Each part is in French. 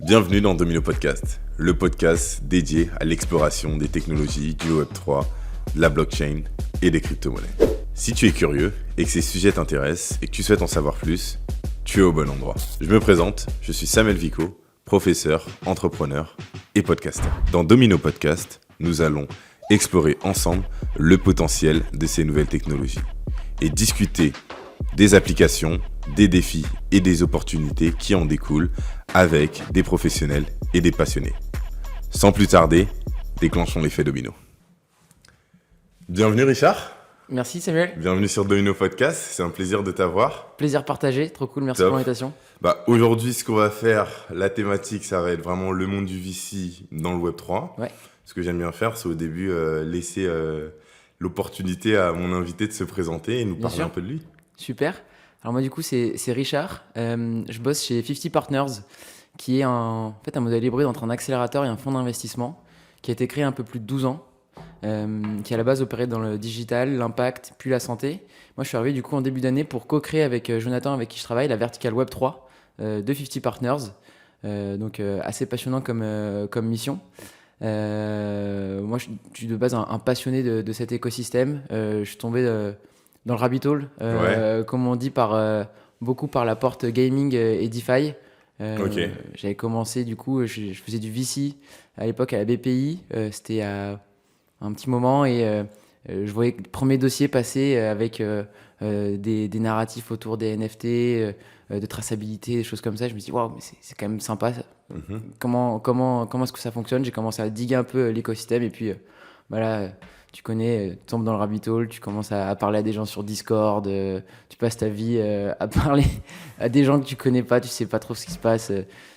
Bienvenue dans Domino Podcast, le podcast dédié à l'exploration des technologies du Web3, de la blockchain et des crypto-monnaies. Si tu es curieux et que ces sujets t'intéressent et que tu souhaites en savoir plus, tu es au bon endroit. Je me présente, je suis Samuel Vico, professeur, entrepreneur et podcasteur. Dans Domino Podcast, nous allons explorer ensemble le potentiel de ces nouvelles technologies et discuter des applications, des défis et des opportunités qui en découlent avec des professionnels et des passionnés. Sans plus tarder, déclenchons l'effet domino. Bienvenue Richard. Merci Samuel. Bienvenue sur Domino Podcast, c'est un plaisir de t'avoir. Plaisir partagé, trop cool, merci Top. pour l'invitation. Aujourd'hui, ce qu'on va faire, la thématique, ça va être vraiment le monde du VC dans le Web3. Ouais. Ce que j'aime bien faire, c'est au début laisser l'opportunité à mon invité de se présenter et nous parler un peu de lui. Super. Alors moi du coup c'est Richard, je bosse chez 50 Partners qui est un modèle hybride entre un accélérateur et un fonds d'investissement qui a été créé il y a un peu plus de 12 ans, qui à la base opérait dans le digital, l'impact, puis la santé. Moi je suis arrivé du coup en début d'année pour co-créer avec Jonathan avec qui je travaille la verticale Web3 de 50 Partners, donc assez passionnant comme mission. Moi je suis de base un passionné de cet écosystème, je suis tombé dans le rabbit hole, comme on dit, beaucoup par la porte gaming et DeFi. Ok. J'avais commencé, du coup, je faisais du VC à l'époque à la BPI. C'était à un petit moment et je voyais le premier dossier passer avec des narratifs autour des NFT, de traçabilité, des choses comme ça. Je me suis dit, waouh, mais c'est quand même sympa. Mhm. Comment est-ce que ça fonctionne? J'ai commencé à diguer un peu l'écosystème et puis voilà. Tu connais, tu tombes dans le rabbit hole, tu commences à parler à des gens sur Discord, tu passes ta vie à parler à des gens que tu connais pas, tu sais pas trop ce qui se passe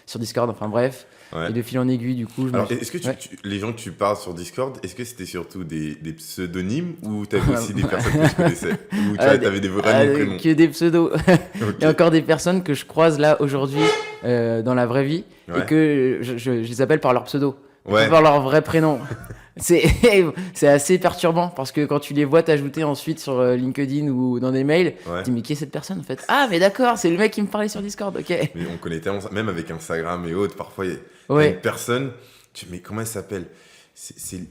sur Discord, enfin bref. Ouais. Et de fil en aiguille, du coup, Alors, est-ce que les gens que tu parles sur Discord, est-ce que c'était surtout des pseudonymes ou t'avais aussi des personnes que tu connaissais? Ou tu avais des vrais noms, prénoms? Que des pseudos. Ok. Il y a encore des personnes que je croise là aujourd'hui dans la vraie vie Ouais. et que je les appelle par leur pseudo, Ouais. pas par leur vrai prénom. C'est assez perturbant parce que quand tu les vois t'ajouter ensuite sur LinkedIn ou dans des mails, Ouais. tu te dis mais qui est cette personne en fait? Ah mais d'accord, c'est le mec qui me parlait sur Discord, ok. Mais on connaît tellement ça, même avec Instagram et autres, parfois il y a Ouais. une personne, mais comment elle s'appelle?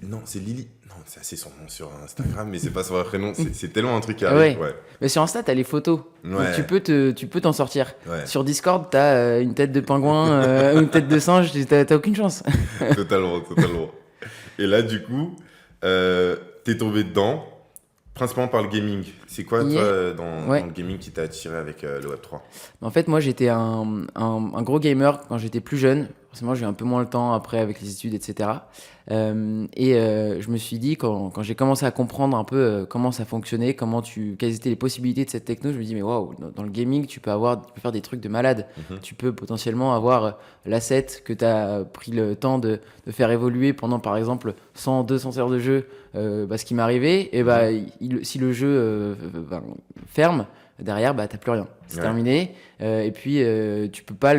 Non, c'est Lily. Non, c'est son nom sur Instagram, mais c'est pas son vrai prénom. C'est tellement un truc qui arrive. Ouais. Mais sur Insta t'as les photos, donc Ouais. tu peux t'en sortir. Ouais. Sur Discord t'as une tête de pingouin, une tête de singe, t'as aucune chance. Totalement. Et là, du coup, t'es tombé dedans, principalement par le gaming. C'est quoi, toi, dans le gaming qui t'a attiré avec le Web3? En fait, moi, j'étais un gros gamer quand j'étais plus jeune. Forcément, j'ai eu un peu moins le temps après avec les études, etc. Je me suis dit, quand j'ai commencé à comprendre un peu comment ça fonctionnait, quelles étaient les possibilités de cette techno, je me dis, mais waouh, dans le gaming, tu peux faire des trucs de malade. Mhm. Tu peux potentiellement avoir l'asset que tu as pris le temps de faire évoluer pendant, par exemple, 100, 200 heures de jeu. Ce qui m'est arrivé, et si le jeu ferme, derrière, t'as plus rien. C'est terminé. Et puis, tu peux pas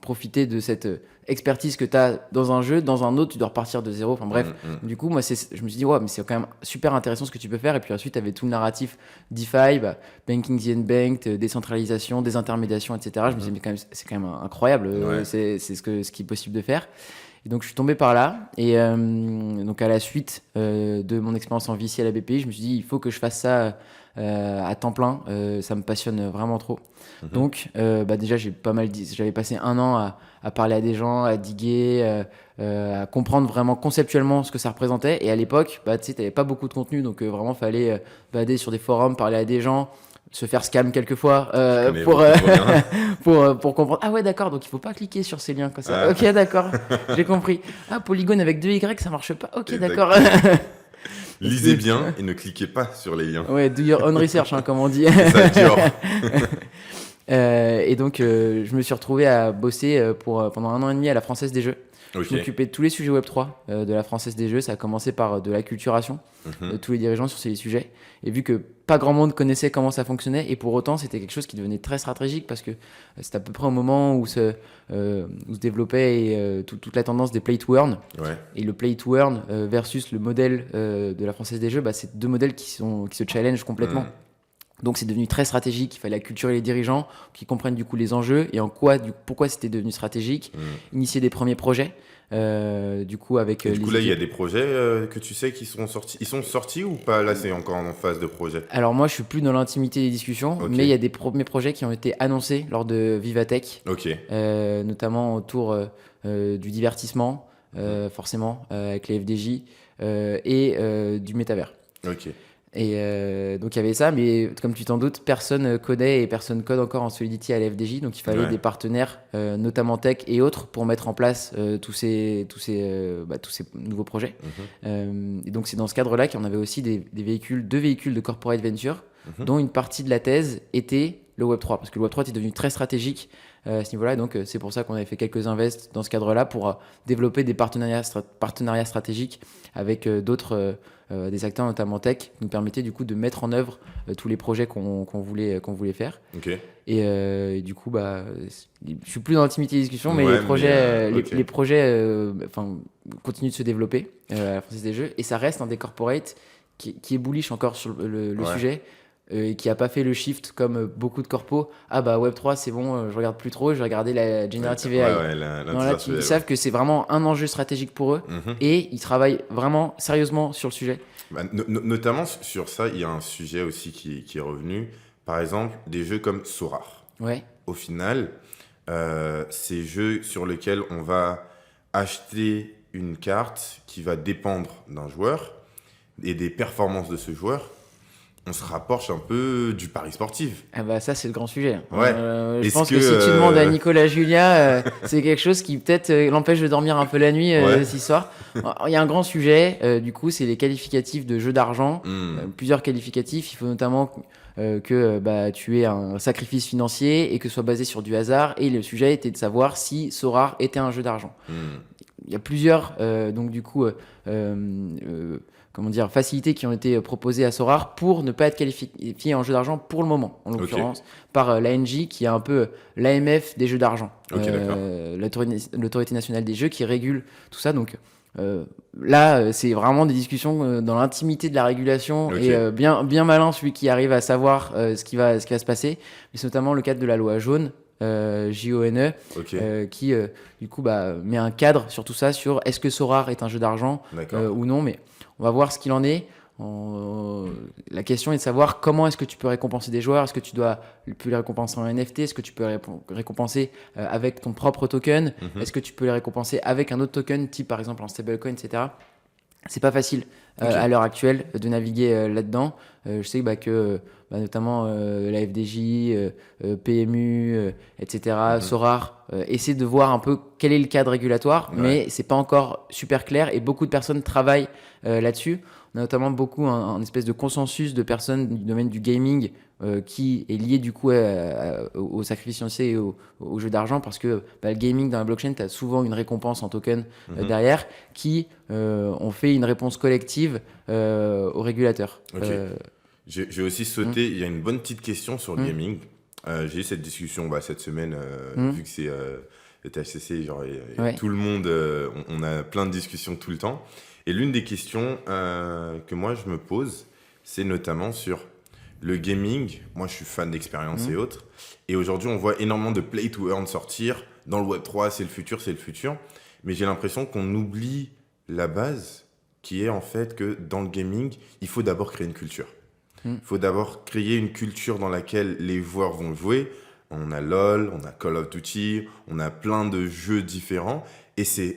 profiter de cette expertise que tu as dans un jeu, dans un autre, tu dois repartir de zéro. Enfin bref, du coup, moi, je me suis dit, ouais, mais c'est quand même super intéressant ce que tu peux faire. Et puis ensuite, tu avais tout le narratif DeFi, Banking the Unbanked, décentralisation, désintermédiation, etc. Je me disais, mais c'est quand même incroyable. C'est ce qui est possible de faire. Et donc, je suis tombé par là. Et donc, à la suite de mon expérience en VC à la BPI, je me suis dit, il faut que je fasse ça à temps plein. Ça me passionne vraiment trop. Mhm. Donc, déjà, j'avais passé un an à parler à des gens, à diguer, à comprendre vraiment conceptuellement ce que ça représentait. Et à l'époque, tu sais, t'avais pas beaucoup de contenu. Donc, vraiment, fallait balader sur des forums, parler à des gens, se faire scam quelquefois pour comprendre. Ah ouais, d'accord, donc il faut pas cliquer sur ces liens comme ça. Ok, d'accord, j'ai compris. Ah, Polygone avec 2 Y, ça marche pas. Ok, d'accord. Lisez bien et ne cliquez pas sur les liens. Ouais, do your own research, comme on dit. Ça dure. Et donc, je me suis retrouvé à bosser pendant 1 an et demi à la Française des Jeux. Ok. Je m'occupais de tous les sujets Web3 de la Française des Jeux. Ça a commencé par de l'acculturation de tous les dirigeants sur ces sujets. Et vu que pas grand monde connaissait comment ça fonctionnait, et pour autant, c'était quelque chose qui devenait très stratégique parce que c'était à peu près au moment où se développait toute la tendance des play to earn. Ouais. Et le play to earn versus le modèle de la Française des Jeux, c'est 2 modèles qui se challengent complètement. Donc c'est devenu très stratégique, il fallait acculturer les dirigeants qui comprennent du coup les enjeux et pourquoi c'était devenu stratégique, initier des premiers projets, du coup avec Et du coup, là, il y a équipes. des projets que tu sais qui sont sortis. Ils sont sortis ou pas? Là, c'est encore en phase de projet. Alors moi je suis plus dans l'intimité des discussions, Ok, mais il y a des premiers projets qui ont été annoncés lors de Vivatech, ok, notamment autour du divertissement, forcément, avec les FDJ, et du métavers. ok. Et donc il y avait ça, mais comme tu t'en doutes, personne codait et personne code encore en Solidity à la FDJ. Donc il fallait Ouais. des partenaires, notamment tech et autres, pour mettre en place tous ces nouveaux projets. Et donc c'est dans ce cadre-là qu'on avait aussi deux véhicules de corporate venture, dont une partie de la thèse était le Web3, parce que le Web3 est devenu très stratégique à ce niveau-là. Et donc c'est pour ça qu'on avait fait quelques invests dans ce cadre-là pour développer des partenariats stratégiques avec des acteurs notamment tech, qui nous permettaient du coup de mettre en œuvre tous les projets qu'on voulait faire. Ok. Et du coup, je suis plus dans l'intimité des discussions, mais Ouais, les projets, ok. les projets continuent de se développer à la Française des Jeux. Et ça reste un des corporates qui est bullish encore sur le Ouais. sujet. Et qui a pas fait le shift comme beaucoup de corpos. Ah bah Web3 c'est bon, je regarde plus trop, je vais regarder la Generative Ouais, AI. ouais, Non, là, ils savent que c'est vraiment un enjeu stratégique pour eux Mhm. et ils travaillent vraiment sérieusement sur le sujet. Bah, notamment sur ça, il y a un sujet aussi qui est revenu. Par exemple, des jeux comme Sorare. Ouais, Au final, ces jeux sur lesquels on va acheter une carte qui va dépendre d'un joueur et des performances de ce joueur, on se rapproche un peu du pari sportif. ah bah ça c'est le grand sujet. Ouais. Je Est-ce pense que que, si tu demandes à Nicolas Julia, c'est quelque chose qui peut-être l'empêche de dormir un peu la nuit Ouais. ce soir. Il y a un grand sujet, du coup, c'est les qualificatifs de jeux d'argent. Plusieurs qualificatifs. Il faut notamment que tu aies un sacrifice financier et que ce soit basé sur du hasard. Et le sujet était de savoir si Sorare était un jeu d'argent. Il y a plusieurs comment dire, facilités qui ont été proposées à Sorare pour ne pas être qualifié en jeu d'argent pour le moment, en l'occurrence, par l'ANJ qui est un peu l'AMF des jeux d'argent, Ok, d'accord. l'autorité nationale des jeux qui régule tout ça. Donc là, c'est vraiment des discussions dans l'intimité de la régulation Ok. et bien malin celui qui arrive à savoir ce qui va se passer. Mais c'est notamment le cadre de la loi jaune. JONE, Ok, qui du coup met un cadre sur tout ça, sur est-ce que Sorare est un jeu d'argent d'accord. ou non, mais on va voir ce qu'il en est. La question est de savoir comment est-ce que tu peux récompenser des joueurs, est-ce que tu dois les récompenser en NFT, est-ce que tu peux récompenser avec ton propre token, est-ce que tu peux les récompenser avec un autre token, type par exemple en stablecoin, etc. C'est pas facile Ok. à l'heure actuelle de naviguer là-dedans. Je sais que notamment la FDJ, PMU, etc., Sorare, essaient de voir un peu quel est le cadre régulatoire, Ouais. mais c'est pas encore super clair et beaucoup de personnes travaillent là-dessus. On a notamment beaucoup un espèce de consensus de personnes du domaine du gaming qui est lié du coup au sacrifice financier et au jeu d'argent parce que le gaming dans la blockchain, tu as souvent une récompense en token derrière qui ont fait une réponse collective au régulateur. Ok. J'ai aussi sauté, il y a une bonne petite question sur le gaming. J'ai eu cette discussion cette semaine, vu que c'est le THCC, genre, et tout le monde, on a plein de discussions tout le temps. Et l'une des questions que moi je me pose, c'est notamment sur le gaming. Moi je suis fan d'expérience et autres. Et aujourd'hui on voit énormément de play to earn sortir. Dans le Web3, c'est le futur, c'est le futur. Mais j'ai l'impression qu'on oublie la base qui est en fait que dans le gaming, il faut d'abord créer une culture. Il faut d'abord créer une culture dans laquelle les joueurs vont jouer. On a LoL, on a Call of Duty, on a plein de jeux différents. Et c'est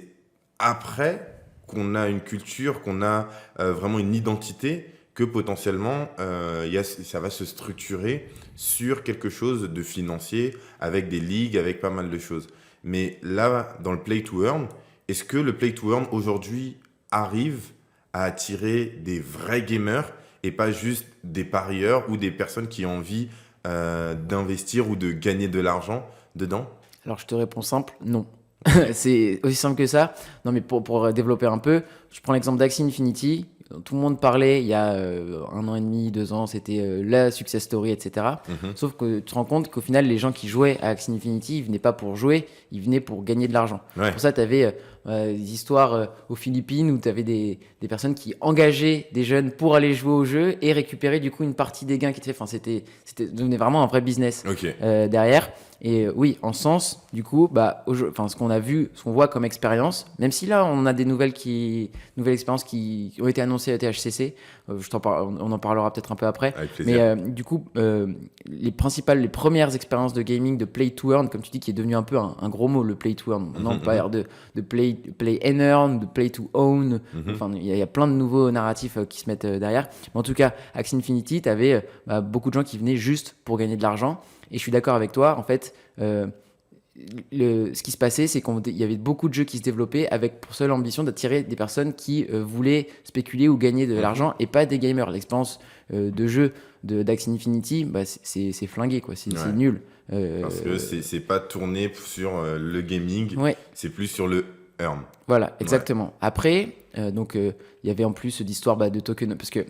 après qu'on a une culture, qu'on a vraiment une identité, que potentiellement ça va se structurer sur quelque chose de financier, avec des ligues, avec pas mal de choses. Mais là, dans le play to earn, est-ce que le play to earn aujourd'hui arrive à attirer des vrais gamers et pas juste des parieurs ou des personnes qui ont envie d'investir ou de gagner de l'argent dedans? Alors je te réponds simple, non. C'est aussi simple que ça. Non mais pour développer un peu, je prends l'exemple d'Axie Infinity. tout le monde parlait il y a 1 an et demi, 2 ans, c'était la success story, etc. Sauf que tu te rends compte qu'au final, les gens qui jouaient à Axie Infinity, ils venaient pas pour jouer, ils venaient pour gagner de l'argent. Ouais. Pour ça, tu avais des histoires aux Philippines où tu avais des personnes qui engageaient des jeunes pour aller jouer au jeu et récupérer du coup une partie des gains qui étaient faits. Enfin, c'était devenait vraiment un vrai business Ok. derrière. Et oui, en sens, du coup, ce qu'on a vu, ce qu'on voit comme expérience, même si là, on a des nouvelles expériences qui ont été annoncées à THCC, on en parlera peut-être un peu après. Avec plaisir. Mais du coup, les premières expériences de gaming, de play to earn, comme tu dis, qui est devenu un peu un gros mot, le play to earn. Maintenant, on parle de play and earn, de play to own. Enfin, il y a plein de nouveaux narratifs qui se mettent derrière. Mais en tout cas, Axie Infinity, tu avais beaucoup de gens qui venaient juste pour gagner de l'argent. Et je suis d'accord avec toi, en fait, ce qui se passait, c'est qu'il y avait beaucoup de jeux qui se développaient avec pour seule ambition d'attirer des personnes qui voulaient spéculer ou gagner de l'argent et pas des gamers. L'expérience de jeu d'Axie Infinity, c'est flingué, quoi. C'est nul. Parce que c'est pas tourné sur le gaming, Ouais. c'est plus sur le earn. Voilà, exactement. Après, il y avait en plus l'histoire de token, parce que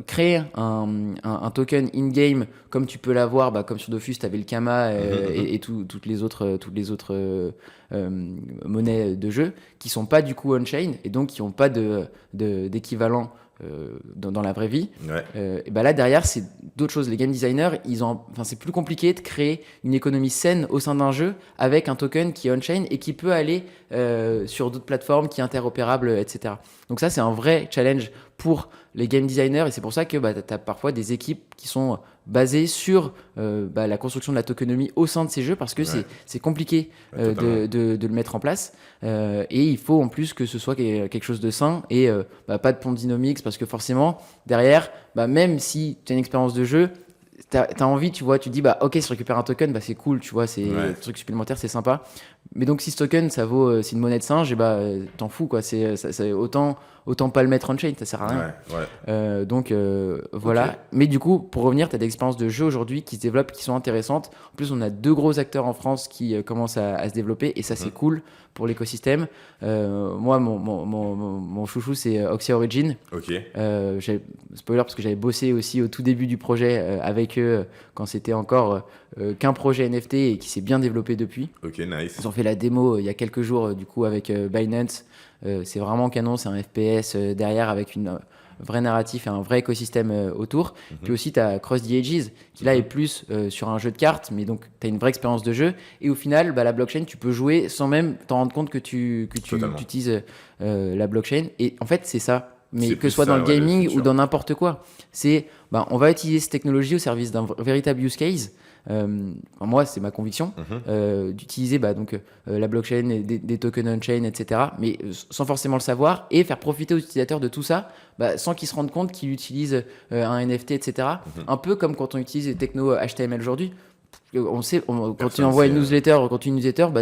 créer un token in-game, comme tu peux l'avoir, comme sur Dofus, tu avais le Kama et toutes les autres monnaies de jeu, qui sont pas du coup on-chain, et donc qui n'ont pas d'équivalent dans la vraie vie. Ouais. Et là derrière c'est d'autres choses. Les game designers, c'est plus compliqué de créer une économie saine au sein d'un jeu avec un token qui est on-chain et qui peut aller sur d'autres plateformes, qui est interopérable, etc. Donc ça c'est un vrai challenge pour les game designers, et c'est pour ça que tu as parfois des équipes qui sont basées sur la construction de la tokenomie au sein de ces jeux, parce que c'est compliqué de le mettre en place, et il faut en plus que ce soit quelque chose de sain et pas de Ponzinomics, parce que forcément derrière, même si tu as une expérience de jeu, t'as envie, tu vois, tu dis ok, si je récupère un token, c'est cool, tu vois, c'est un truc supplémentaire, c'est sympa. Mais donc si ce token ça vaut, c'est une monnaie de singe, t'en fous, quoi. C'est autant pas le mettre on chain, ça sert à rien. Donc voilà. Okay. Mais du coup, pour revenir, t'as des expériences de jeu aujourd'hui qui se développent, qui sont intéressantes. En plus, on a 2 gros acteurs en France qui commencent à se développer, et ça c'est cool pour l'écosystème. Moi, mon chouchou, c'est Oxia Origin. Ok. Spoiler, parce que j'avais bossé aussi au tout début du projet avec eux quand c'était encore qu'un projet NFT, et qui s'est bien développé depuis. Ok, nice. Ils ont fait la démo il y a quelques jours du coup avec Binance. C'est vraiment canon, c'est un FPS derrière avec une vrai narratif et un vrai écosystème autour. Puis aussi, tu as Cross the Ages, qui là est plus sur un jeu de cartes, mais donc tu as une vraie expérience de jeu. Et au final, la blockchain, tu peux jouer sans même t'en rendre compte que tu utilises la blockchain. Et en fait, c'est ça. Mais que ce soit dans le gaming ou dans n'importe quoi. C'est, on va utiliser cette technologie au service d'un véritable use case. Moi, c'est ma conviction d'utiliser la blockchain, des tokens on-chain, etc. Mais sans forcément le savoir, et faire profiter aux utilisateurs de tout ça sans qu'ils se rendent compte qu'ils utilisent un NFT, etc. Un peu comme quand on utilise les technos HTML aujourd'hui. On sait, quand tu envoies une newsletter,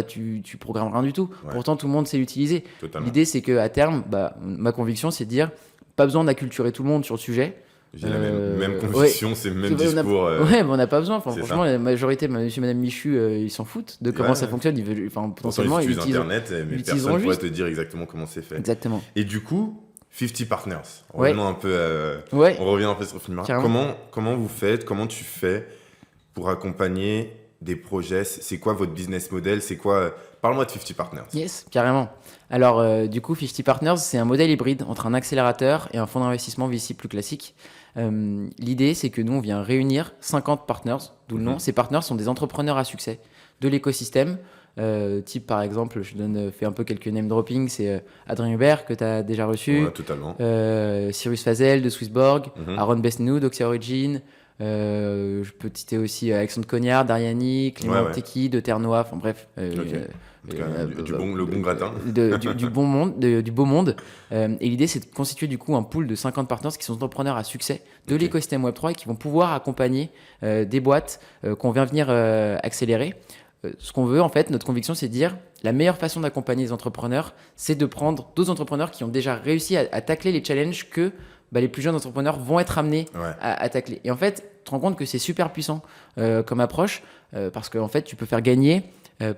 tu programmes rien du tout. Ouais. Pourtant, tout le monde sait l'utiliser. Totalement. L'idée, c'est qu'à terme, ma conviction, c'est de dire pas besoin d'acculturer tout le monde sur le sujet. J'ai la même conviction, c'est le même discours. Mais on n'a pas besoin. Franchement, la majorité, monsieur, madame Michu, ils s'en foutent de comment ça fonctionne. Potentiellement, ils utilisent Internet, mais personne ne pourrait te dire exactement comment c'est fait. Exactement. Et du coup, 50 Partners. On revient un peu sur le film. Comment vous faites, comment tu fais pour accompagner des projets? C'est quoi votre business model? C'est quoi? Parle-moi de 50 Partners. Yes, carrément. Alors, du coup, 50 Partners, c'est un modèle hybride entre un accélérateur et un fonds d'investissement VC plus classique. L'idée, c'est que nous, on vient réunir 50 partners, d'où le nom. Ces partners sont des entrepreneurs à succès de l'écosystème. Type, par exemple, fais un peu quelques name dropping, c'est Adrien Hubert, que tu as déjà reçu. Ouais, totalement. Cyrus Fazel de Swissborg, Aaron Besnou d'Oxia Origin. Je peux citer aussi Alexandre Cognard d'Ariani, Clément Teki de Ternoa, enfin bref. Le bon gratin. Du beau monde. Et l'idée, c'est de constituer du coup un pool de 50 partenaires qui sont entrepreneurs à succès de l'écosystème Web3 et qui vont pouvoir accompagner des boîtes qu'on vient venir accélérer. Ce qu'on veut, en fait, notre conviction, c'est de dire la meilleure façon d'accompagner les entrepreneurs, c'est de prendre d'autres entrepreneurs qui ont déjà réussi à tacler les challenges que les plus jeunes entrepreneurs vont être amenés à tacler. Et en fait, tu te rends compte que c'est super puissant comme approche parce qu'en fait, tu peux faire gagner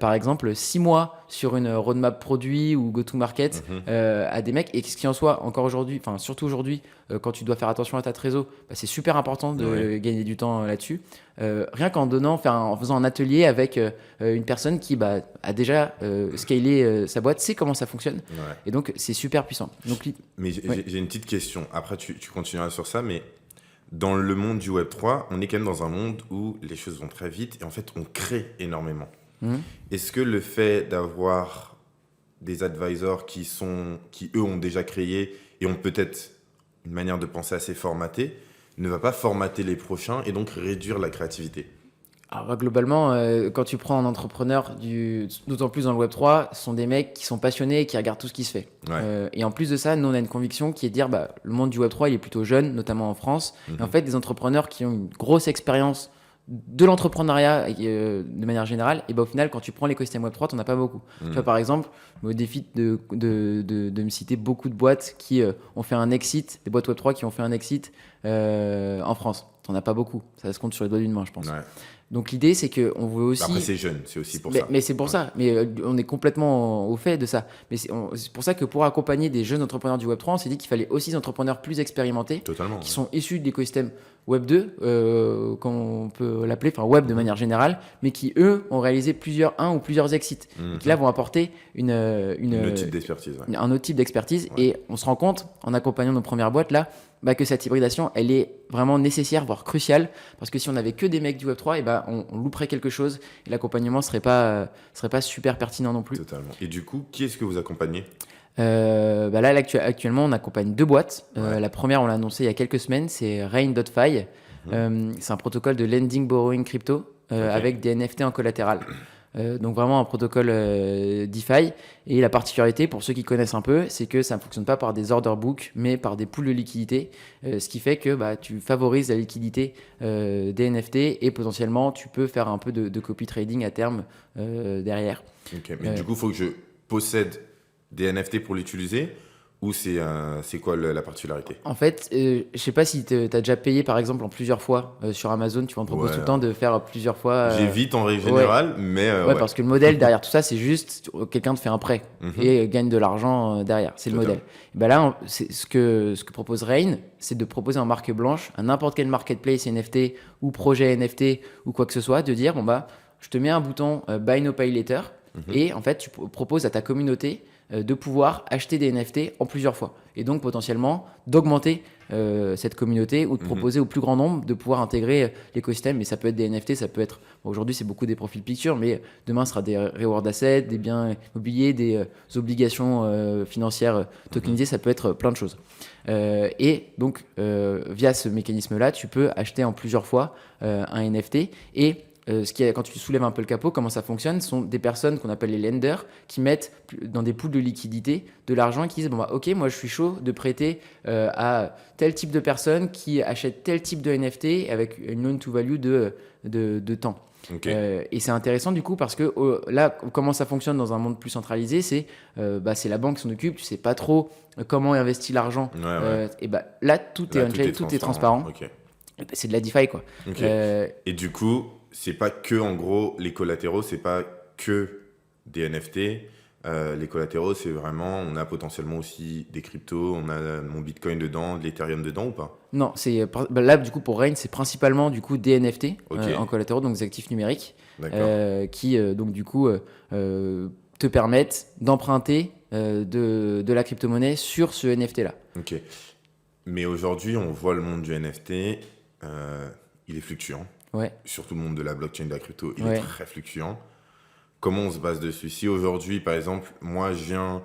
par exemple 6 mois sur une roadmap produit ou go-to-market à des mecs, et ce qui en soit encore aujourd'hui, enfin surtout aujourd'hui, quand tu dois faire attention à ta trésor, c'est super important de gagner du temps là-dessus. Rien qu'en en faisant un atelier avec une personne qui a déjà scalé sa boîte, sait comment ça fonctionne, et donc c'est super puissant. Donc, mais j'ai une petite question, après tu continueras sur ça, mais dans le monde du Web3, on est quand même dans un monde où les choses vont très vite et en fait on crée énormément. Est-ce que le fait d'avoir des advisors qui eux ont déjà créé et ont peut-être une manière de penser assez formatée, ne va pas formater les prochains et donc réduire la créativité? Alors, globalement, quand tu prends un entrepreneur, d'autant plus dans le Web3, ce sont des mecs qui sont passionnés et qui regardent tout ce qui se fait. Et en plus de ça, nous, on a une conviction qui est de dire le monde du Web3, il est plutôt jeune, notamment en France. Et en fait, des entrepreneurs qui ont une grosse expérience de l'entrepreneuriat de manière générale, et au final, quand tu prends l'écosystème Web3, tu n'en as pas beaucoup. Tu vois, par exemple, au défi de me citer beaucoup de boîtes qui ont fait un exit, des boîtes Web3 qui ont fait un exit en France. Tu n'en as pas beaucoup. Ça se compte sur les doigts d'une main, je pense. Donc l'idée, c'est qu'on veut aussi... Après, c'est jeune, c'est aussi pour ça. Mais c'est pour ça. Mais on est complètement au fait de ça. Mais c'est pour ça que pour accompagner des jeunes entrepreneurs du Web3, on s'est dit qu'il fallait aussi des entrepreneurs plus expérimentés, qui sont issus de l'écosystème Web 2, comme on peut l'appeler, enfin Web de manière générale, mais qui, eux, ont réalisé un ou plusieurs exits. Et qui là vont apporter un autre type d'expertise. Un autre type d'expertise. Et on se rend compte, en accompagnant nos premières boîtes, là, que cette hybridation, elle est vraiment nécessaire, voire cruciale, parce que si on n'avait que des mecs du Web3, on louperait quelque chose, et l'accompagnement serait pas super pertinent non plus. Totalement. Et du coup, qui est-ce que vous accompagnez ? Là, actuellement, on accompagne 2 boîtes. La première, on l'a annoncé il y a quelques semaines, c'est Rain.fi. C'est un protocole de lending borrowing crypto avec des NFT en collatéral. Donc vraiment un protocole DeFi. Et la particularité, pour ceux qui connaissent un peu, c'est que ça ne fonctionne pas par des order books, mais par des pools de liquidité, ce qui fait que tu favorises la liquidité des NFT, et potentiellement tu peux faire un peu de copy trading à terme derrière. Mais du coup, il faut que je possède des NFT pour l'utiliser, ou c'est quoi la particularité ? En fait, je sais pas si tu as déjà payé par exemple en plusieurs fois sur Amazon, tu m'en proposes tout le temps de faire plusieurs fois. J'évite en règle générale, mais parce que le modèle derrière tout ça, c'est juste quelqu'un te fait un prêt et gagne de l'argent derrière. C'est le modèle. Et là, ce que propose Rain, c'est de proposer en marque blanche à n'importe quel marketplace NFT ou projet NFT ou quoi que ce soit, de dire je te mets un bouton Buy Now Pay Later, et en fait tu proposes à ta communauté de pouvoir acheter des NFT en plusieurs fois, et donc potentiellement d'augmenter cette communauté, ou de proposer au plus grand nombre de pouvoir intégrer l'écosystème. Mais ça peut être des NFT, ça peut être, aujourd'hui c'est beaucoup des profils pictures, mais demain ce sera des reward assets, des biens immobiliers, des obligations financières tokenisées, ça peut être plein de choses. Et donc via ce mécanisme-là, tu peux acheter en plusieurs fois un NFT. Et quand tu soulèves un peu le capot, comment ça fonctionne, ce sont des personnes qu'on appelle les lenders, qui mettent dans des pools de liquidité de l'argent, et qui disent ok, moi je suis chaud de prêter à tel type de personnes qui achètent tel type de NFT avec une loan to value de temps. Et c'est intéressant du coup, parce que là, comment ça fonctionne dans un monde plus centralisé, c'est la banque qui s'en occupe, tu sais pas trop comment investit l'argent. Et là tout est on-chain, tout est transparent. C'est de la DeFi quoi. Et du coup, c'est pas que, en gros, les collatéraux, c'est pas que des NFT. Les collatéraux, c'est vraiment, on a potentiellement aussi des cryptos, on a mon Bitcoin dedans, de l'Ethereum dedans ou pas ? Non, là du coup pour Rain, c'est principalement du coup des NFT en collatéraux, donc des actifs numériques, qui donc du coup te permettent d'emprunter de la crypto-monnaie sur ce NFT là. Mais aujourd'hui, on voit le monde du NFT, il est fluctuant. Surtout le monde de la blockchain, de la crypto, il est très fluctuant. Comment on se base dessus ? Si aujourd'hui, par exemple, moi je viens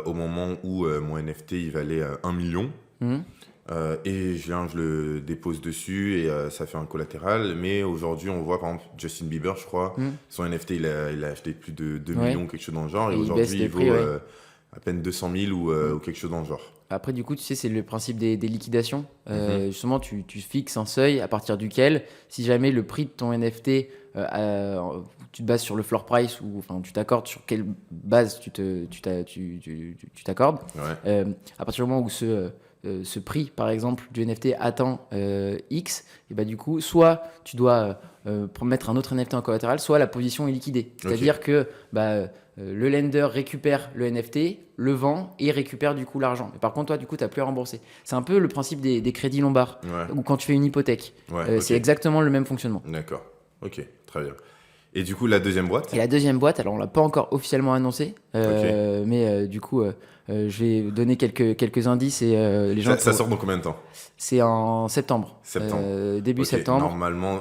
au moment où mon NFT il valait 1 million, et je le dépose dessus et ça fait un collatéral, mais aujourd'hui on voit par exemple Justin Bieber, je crois, son NFT il a acheté plus de 2 millions, quelque chose dans le genre, et aujourd'hui il vaut à peine 200 000 ou quelque chose dans le genre. Après, du coup, tu sais, c'est le principe des liquidations. Justement, tu fixes un seuil à partir duquel, si jamais le prix de ton NFT, tu te bases sur le floor price, ou enfin, tu t'accordes sur quelle base tu t'accordes. À partir du moment où ce prix, par exemple, du NFT atteint X, et bah, du coup, soit tu dois mettre un autre NFT en collatéral, soit la position est liquidée. C'est-à-dire que le lender récupère le NFT, le vend et récupère du coup l'argent. Mais par contre, toi, du coup, tu n'as plus à rembourser. C'est un peu le principe des crédits lombards ou quand tu fais une hypothèque. C'est exactement le même fonctionnement. D'accord. Ok, très bien. Et du coup, la deuxième boîte ? Et la deuxième boîte, alors on l'a pas encore officiellement annoncé, mais du coup, je vais donner quelques indices et les gens. Ça sort dans combien de temps ? C'est en septembre. Début septembre. Normalement,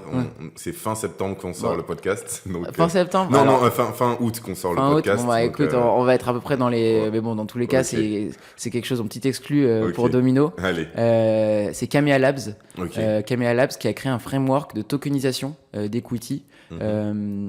c'est fin septembre qu'on sort le podcast. Donc, fin septembre. Non, fin août qu'on sort le podcast. Août, bon, écoute, on va être à peu près dans les. Mais bon, dans tous les cas, c'est quelque chose en petit exclu pour Domino. Allez. C'est Kamea Labs. Kamea Labs qui a créé un framework de tokenisation d'equity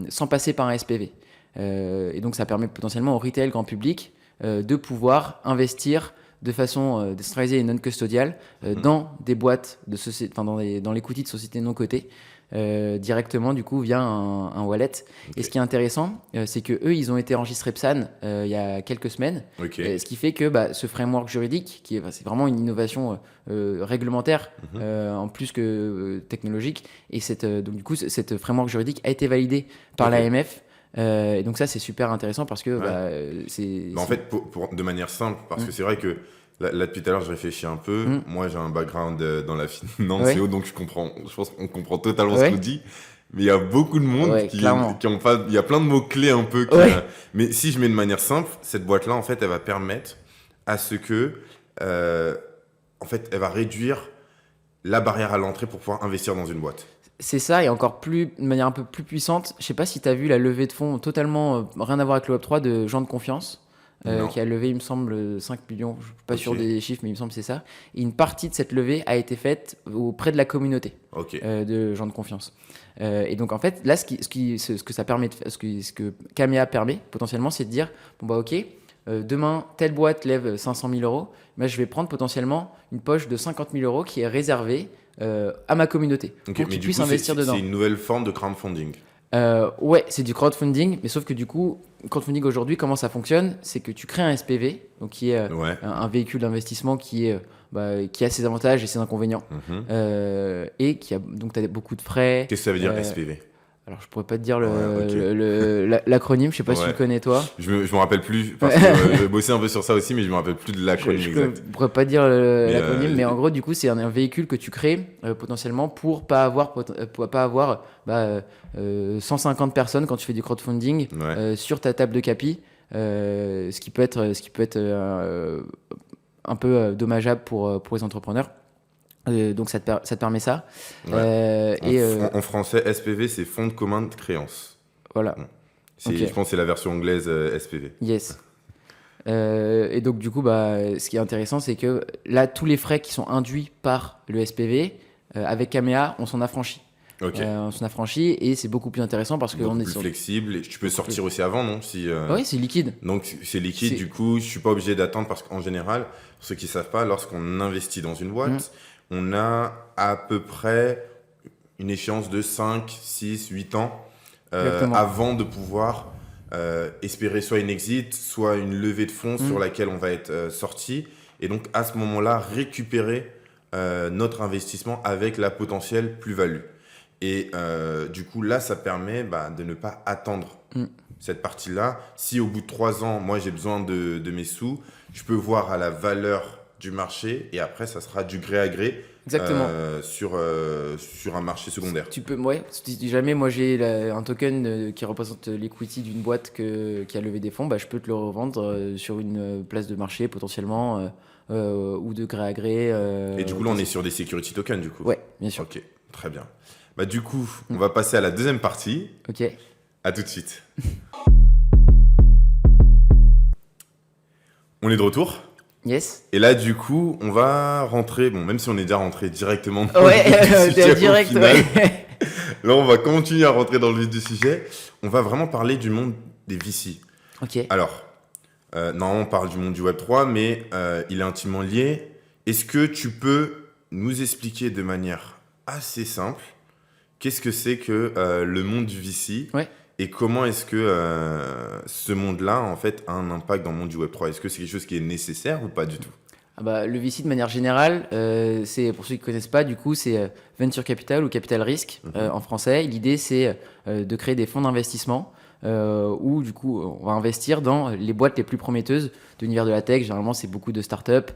sans passer par un SPV. Et donc, ça permet potentiellement au retail grand public de pouvoir investir de façon décentralisée et non custodiale dans des boîtes de société, dans l'equity de sociétés non cotées directement du coup via un wallet. Et ce qui est intéressant, c'est que eux ils ont été enregistrés PSAN il y a quelques semaines, ce qui fait que ce framework juridique c'est vraiment une innovation réglementaire en plus que technologique, et donc du coup cette framework juridique a été validée par l'AMF. Et donc ça c'est super intéressant parce que en fait de manière simple, parce que c'est vrai que là depuis tout à l'heure je réfléchis un peu. Moi j'ai un background dans la finance et donc je pense qu'on comprend totalement ce qu'on dit, mais il y a beaucoup de monde qui ont pas, il y a plein de mots clés un peu mais si je mets de manière simple, cette boîte là en fait elle va permettre à ce que en fait elle va réduire la barrière à l'entrée pour pouvoir investir dans une boîte. C'est ça, et encore plus, de manière un peu plus puissante. Je sais pas si tu as vu la levée de fonds totalement rien à voir avec le Web3 de gens de confiance, qui a levé, il me semble, 5 millions. Je suis pas sûr des chiffres, mais il me semble que c'est ça. Et une partie de cette levée a été faite auprès de la communauté de gens de confiance. Et donc, en fait, là, ce que ça permet, ce que Kamea permet potentiellement, c'est de dire demain, telle boîte lève 500 000 euros. Mais je vais prendre potentiellement une poche de 50 000 euros qui est réservée à ma communauté pour qu'ils puissent investir dedans. C'est une nouvelle forme de crowdfunding. C'est du crowdfunding, mais sauf que du coup, crowdfunding aujourd'hui, comment ça fonctionne ? C'est que tu crées un SPV, donc qui est un véhicule d'investissement qui a ses avantages et ses inconvénients, et donc tu as beaucoup de frais. Qu'est-ce que ça veut dire SPV ? Alors, je pourrais pas te dire l'acronyme, je sais pas si tu le connais toi. Je me rappelle plus, parce que j'ai bossé un peu sur ça aussi, mais je me rappelle plus de l'acronyme exact. Je pourrais pas dire l'acronyme, mais en gros, du coup, c'est un véhicule que tu crées potentiellement pour pas avoir 150 personnes quand tu fais du crowdfunding sur ta table de capi, ce qui peut être un peu dommageable pour les entrepreneurs. Donc ça te permet ça. En français, SPV, c'est fonds de commun de créance. Voilà. Je pense que c'est la version anglaise SPV. Yes. Et donc du coup, ce qui est intéressant, c'est que là, tous les frais qui sont induits par le SPV, avec Kamea, on s'en affranchit. On s'en affranchit et c'est beaucoup plus intéressant parce que on est plus flexible. Et tu peux sortir aussi avant, non ? Oui, c'est liquide. Donc c'est liquide, du coup, je suis pas obligé d'attendre parce qu'en général, pour ceux qui savent pas, lorsqu'on investit dans une boîte, on a à peu près une échéance de 5, 6, 8 ans avant de pouvoir espérer soit une exit, soit une levée de fonds sur laquelle on va être sorti. Et donc, à ce moment-là, récupérer notre investissement avec la potentielle plus-value. Et du coup, là, ça permet de ne pas attendre cette partie-là. Si au bout de 3 ans, moi, j'ai besoin de mes sous, je peux voir à la valeur du marché et après ça sera du gré à gré sur un marché secondaire. Tu peux, si jamais moi j'ai un token qui représente l'equity d'une boîte qui a levé des fonds, je peux te le revendre sur une place de marché potentiellement ou de gré à gré. Et du coup là on est sur des security tokens du coup. Ouais, bien sûr. Ok, très bien. Du coup on va passer à la deuxième partie. Ok. À tout de suite. On est de retour. Yes. Et là, du coup, on va rentrer, même si on est déjà rentré directement dans le vif du sujet direct, au final. Là, on va continuer à rentrer dans le vif du sujet. On va vraiment parler du monde des VC. Ok. Alors, normalement, on parle du monde du Web3, mais il est intimement lié. Est-ce que tu peux nous expliquer de manière assez simple qu'est-ce que c'est que le monde du VC ? Et comment est-ce que ce monde-là, en fait, a un impact dans le monde du Web3 ? Est-ce que c'est quelque chose qui est nécessaire ou pas du tout ? Le VC de manière générale, c'est pour ceux qui ne connaissent pas, du coup, c'est Venture Capital ou Capital Risk en français. L'idée, c'est de créer des fonds d'investissement où, du coup, on va investir dans les boîtes les plus prometteuses de l'univers de la tech. Généralement, c'est beaucoup de startups,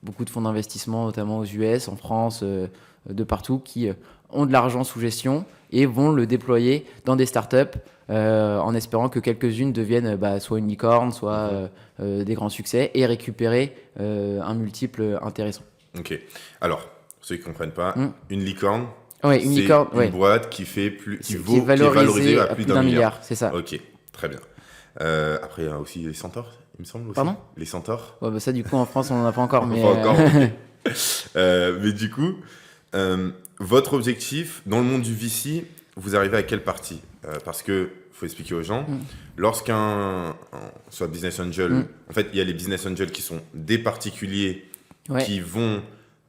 beaucoup de fonds d'investissement, notamment aux US, en France, de partout, qui ont de l'argent sous gestion et vont le déployer dans des startups en espérant que quelques-unes deviennent soit une licorne, soit des grands succès et récupérer un multiple intéressant. Ok. Alors, pour ceux qui ne comprennent pas, une licorne, ouais, une licorne, une boîte qui fait qui est valorisée à plus d'un milliard. C'est ça. Ok, très bien. Après, il y a aussi les centaures, il me semble aussi. Pardon ? Les centaures. Ouais, ça, du coup, en France, on n'en a pas encore. Mais, pas encore. Okay. Mais du coup, votre objectif dans le monde du VC, vous arrivez à quelle partie ? Parce que faut expliquer aux gens, lorsqu'un soit business angel, en fait, il y a les business angels qui sont des particuliers qui vont